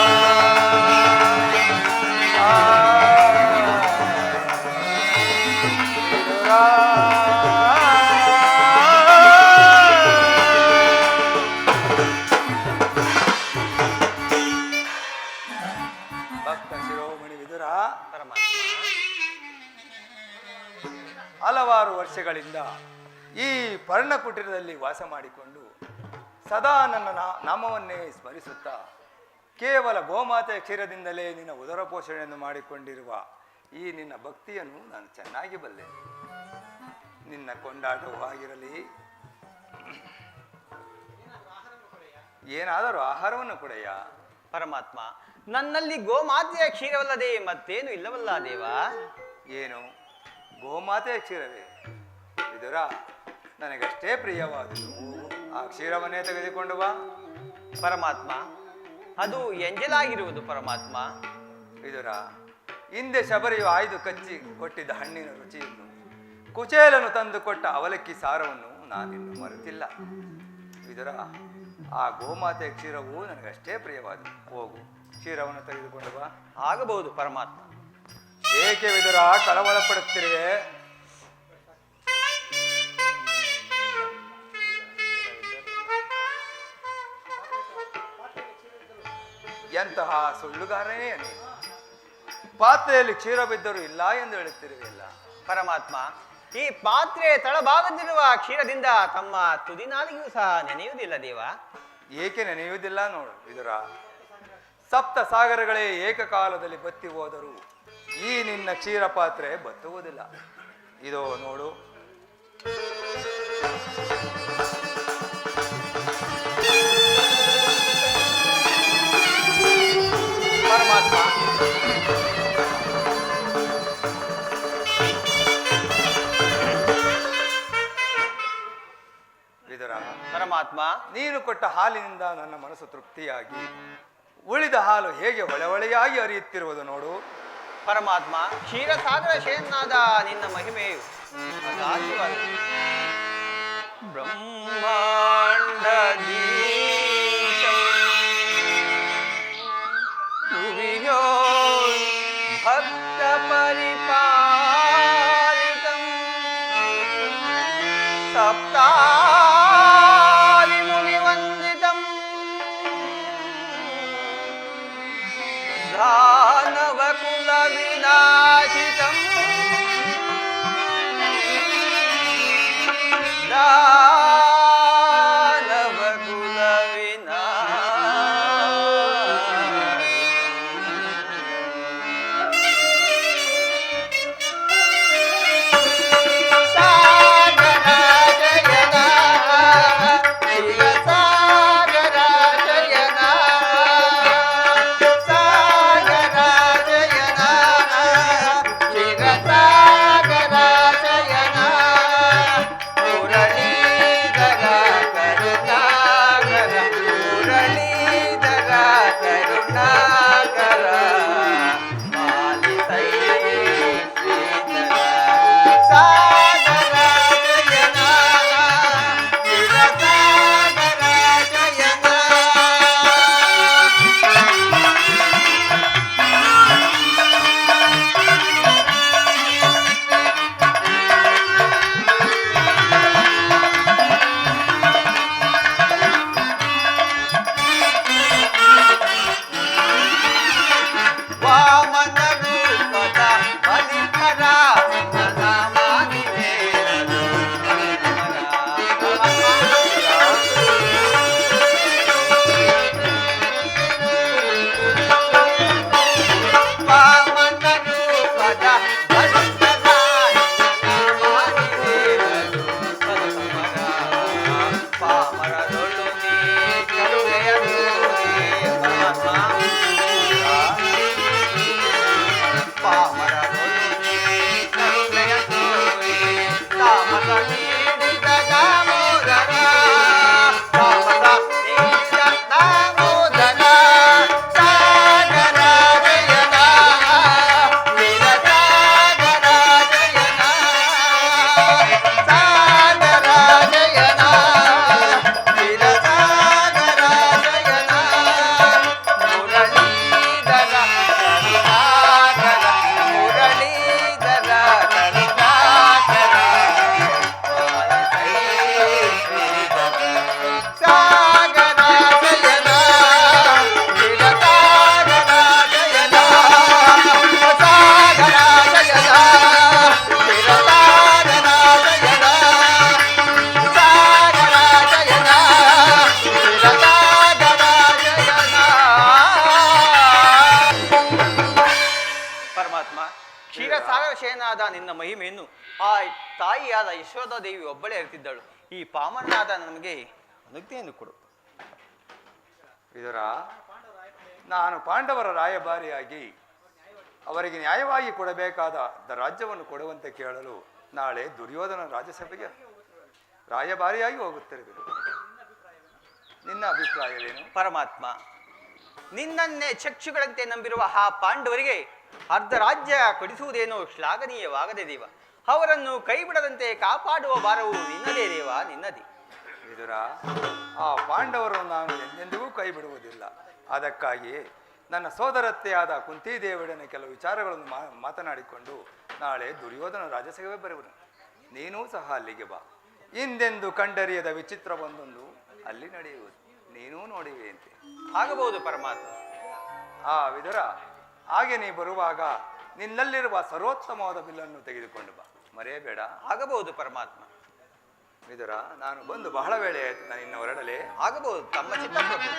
ಭಕ್ತ ಶಿರೋಮಣಿ ವಿದುರ ಹಲವಾರು ವರ್ಷಗಳಿಂದ ಈ ಪರ್ಣಕುಟೀರದಲ್ಲಿ ವಾಸ ಮಾಡಿಕೊಂಡು ಸದಾ ನನ್ನ ನಾಮವನ್ನೇ ಸ್ಮರಿಸುತ್ತಾ ಕೇವಲ ಗೋಮಾತೆಯ ಕ್ಷೀರದಿಂದಲೇ ನಿನ್ನ ಉದರ ಪೋಷಣೆಯನ್ನು ಮಾಡಿಕೊಂಡಿರುವ ಈ ನಿನ್ನ ಭಕ್ತಿಯನ್ನು ನಾನು ಚೆನ್ನಾಗಿ ಬಲ್ಲೆ. ನಿನ್ನ ಕೊಂಡಾಟವೂ ಆಗಿರಲಿ, ಏನಾದರೂ ಆಹಾರವನ್ನು ಕೊಡೆಯ. ಪರಮಾತ್ಮ, ನನ್ನಲ್ಲಿ ಗೋಮಾತೆಯ ಕ್ಷೀರವಲ್ಲದೆ ಮತ್ತೇನು ಇಲ್ಲವಲ್ಲ ದೇವ? ಏನು ಗೋಮಾತೆಯ ಕ್ಷೀರವೇ? ವಿದುರ, ನನಗಷ್ಟೇ ಪ್ರಿಯವಾದುದು. ಆ ಕ್ಷೀರವನ್ನೇ ತೆಗೆದುಕೊಂಡು ಬಾ. ಪರಮಾತ್ಮ, ಅದು ಎಂಜಲಾಗಿರುವುದು ಪರಮಾತ್ಮ. ವಿದುರ, ಹಿಂದೆ ಶಬರಿಯು ಆಯ್ದು ಕಚ್ಚಿ ಕೊಟ್ಟಿದ್ದ ಹಣ್ಣಿನ ರುಚಿಯನ್ನು, ಕುಚೇಲನು ತಂದು ಕೊಟ್ಟ ಅವಲಕ್ಕಿ ಸಾರವನ್ನು ನಾನಿನ್ನು ಮರೆತಿಲ್ಲ. ವಿದುರ, ಆ ಗೋಮಾತೆಯ ಕ್ಷೀರವು ನನಗಷ್ಟೇ ಪ್ರಿಯವಾದುದು. ಹೋಗು, ಕ್ಷೀರವನ್ನು ತೆಗೆದುಕೊಂಡು ಬಾ. ಆಗಬಹುದು ಪರಮಾತ್ಮ. ಏಕೆ ವಿದುರ ಕಳವಳ ಪಡುತ್ತಿರುವೆ? ಎಂತಹ ಸುಳ್ಳುಗಾರನೇ ನೀನು? ಪಾತ್ರೆಯಲ್ಲಿ ಕ್ಷೀರ ಬಿದ್ದರೂ ಇಲ್ಲ ಎಂದು ಹೇಳುತ್ತಿರುವೆಯಲ್ಲ. ಪರಮಾತ್ಮ, ಈ ಪಾತ್ರೆ ತಳಭಾಗದಲ್ಲಿರುವ ಕ್ಷೀರದಿಂದ ತಮ್ಮ ತುದಿನಾಲಿಗೂ ಸಹ ನೆನೆಯುವುದಿಲ್ಲ ದೇವ. ಏಕೆ ನೆನೆಯುವುದಿಲ್ಲ ನೋಡು ವಿದುರ. ಸಪ್ತ ಸಾಗರಗಳೇ ಏಕಕಾಲದಲ್ಲಿ ಬತ್ತಿ ಹೋದರೂ ಈ ನಿನ್ನ ಕ್ಷೀರ ಪಾತ್ರೆ ಬತ್ತುವುದಿಲ್ಲ. ಇದೋ ನೋಡು. ಪರಮಾತ್ಮ, ವಿದುರ, ಪರಮಾತ್ಮ, ನೀನು ಕೊಟ್ಟ ಹಾಲಿನಿಂದ ನನ್ನ ಮನಸ್ಸು ತೃಪ್ತಿಯಾಗಿ ಉಳಿದ ಹಾಲು ಹೇಗೆ ಹೊಳೆಯಾಗಿ ಹರಿಯುತ್ತಿರುವುದು ನೋಡು. ಪರಮಾತ್ಮ, ಕ್ಷೀರಸಾಗರ ಶೇನಾದ ನಿನ್ನ ಮಹಿಮೆಯು ಅಗಾಧವಾದುದು. ಬ್ರಹ್ಮಾಂಡ ಭಕ್ತ ಪರಿಪಾಲಿತಂ ಸಪ್ತಾರಿ ಮುನಿವಂದಿತಂ ದಾನವ ಕುಲ ವಿನಾಶಿತಂ ದಾನವ ಕುಲ ವಿನಾಶಿತಂ ಮಹಿಮೆಯನ್ನು ಆ ತಾಯಿಯಾದ ಯಶೋಧ ದೇವಿ ಒಬ್ಬಳೇ ಅರಿತಿದ್ದಳು. ಈ ಪಾಮರನಾದ ನಮಗೆ ಅನುಜ್ಞೆಯನ್ನು ಕೊಡು. ವಿದುರ, ನಾನು ಪಾಂಡವರ ರಾಯಭಾರಿಯಾಗಿ ಅವರಿಗೆ ನ್ಯಾಯವಾಗಿ ಕೊಡಬೇಕಾದ ರಾಜ್ಯವನ್ನು ಕೊಡುವಂತೆ ಕೇಳಲು ನಾಳೆ ದುರ್ಯೋಧನ ರಾಜ್ಯಸಭೆಗೆ ರಾಯಭಾರಿಯಾಗಿ ಹೋಗುತ್ತಿರುವುದು. ನಿನ್ನ ಅಭಿಪ್ರಾಯವೇನು? ಪರಮಾತ್ಮ, ನಿನ್ನನ್ನೇ ಚಕ್ಷುಗಳಂತೆ ನಂಬಿರುವ ಆ ಪಾಂಡವರಿಗೆ ಅರ್ಧ ರಾಜ್ಯ ಕೊಡಿಸುವುದೇನೋ ಶ್ಲಾಘನೀಯವಾಗದೆ ದೇವ. ಅವರನ್ನು ಕೈಬಿಡದಂತೆ ಕಾಪಾಡುವ ಭಾರವು ನಿನ್ನದೇ ದೇವ, ನಿನ್ನದೇ. ವಿದುರ, ಆ ಪಾಂಡವರನ್ನು ನಾನು ಎಂದೆಂದಿಗೂ ಕೈ ಬಿಡುವುದಿಲ್ಲ. ಅದಕ್ಕಾಗಿಯೇ ನನ್ನ ಸೋದರತ್ತೆಯಾದ ಕುಂತಿದೇವಿಯೊಡನೆ ಕೆಲವು ವಿಚಾರಗಳನ್ನು ಮಾತನಾಡಿಕೊಂಡು ನಾಳೆ ದುರ್ಯೋಧನ ರಾಜಸಭೆ ಬರುವನು. ನೀನೂ ಸಹ ಅಲ್ಲಿಗೆ ಬಾ. ಹಿಂದೆಂದು ಕಂಡರಿಯದ ವಿಚಿತ್ರವೊಂದೊಂದು ಅಲ್ಲಿ ನಡೆಯುವುದು, ನೀನೂ ನೋಡಿವೆಯಂತೆ. ಆಗಬಹುದು ಪರಮಾತ್ಮ. ಆ ವಿದುರ, ಹಾಗೆ ನೀ ಬರುವಾಗ ನಿನ್ನಲ್ಲಿರುವ ಸರ್ವೋತ್ತಮವಾದ ಬಿಲ್ಲನ್ನು ತೆಗೆದುಕೊಂಡು ಬಾ, ಮರೆಯಬೇಡ. ಆಗಬಹುದು ಪರಮಾತ್ಮ. ವಿದುರ, ನಾನು ಬಂದು ಬಹಳ ವೇಳೆ ಆಯಿತು, ನಾನು ಇನ್ನು ಹೊರಡಲೇ. ಆಗಬಹುದು ತಮ್ಮ ಚಿತ್ತ ಪ್ರಭು.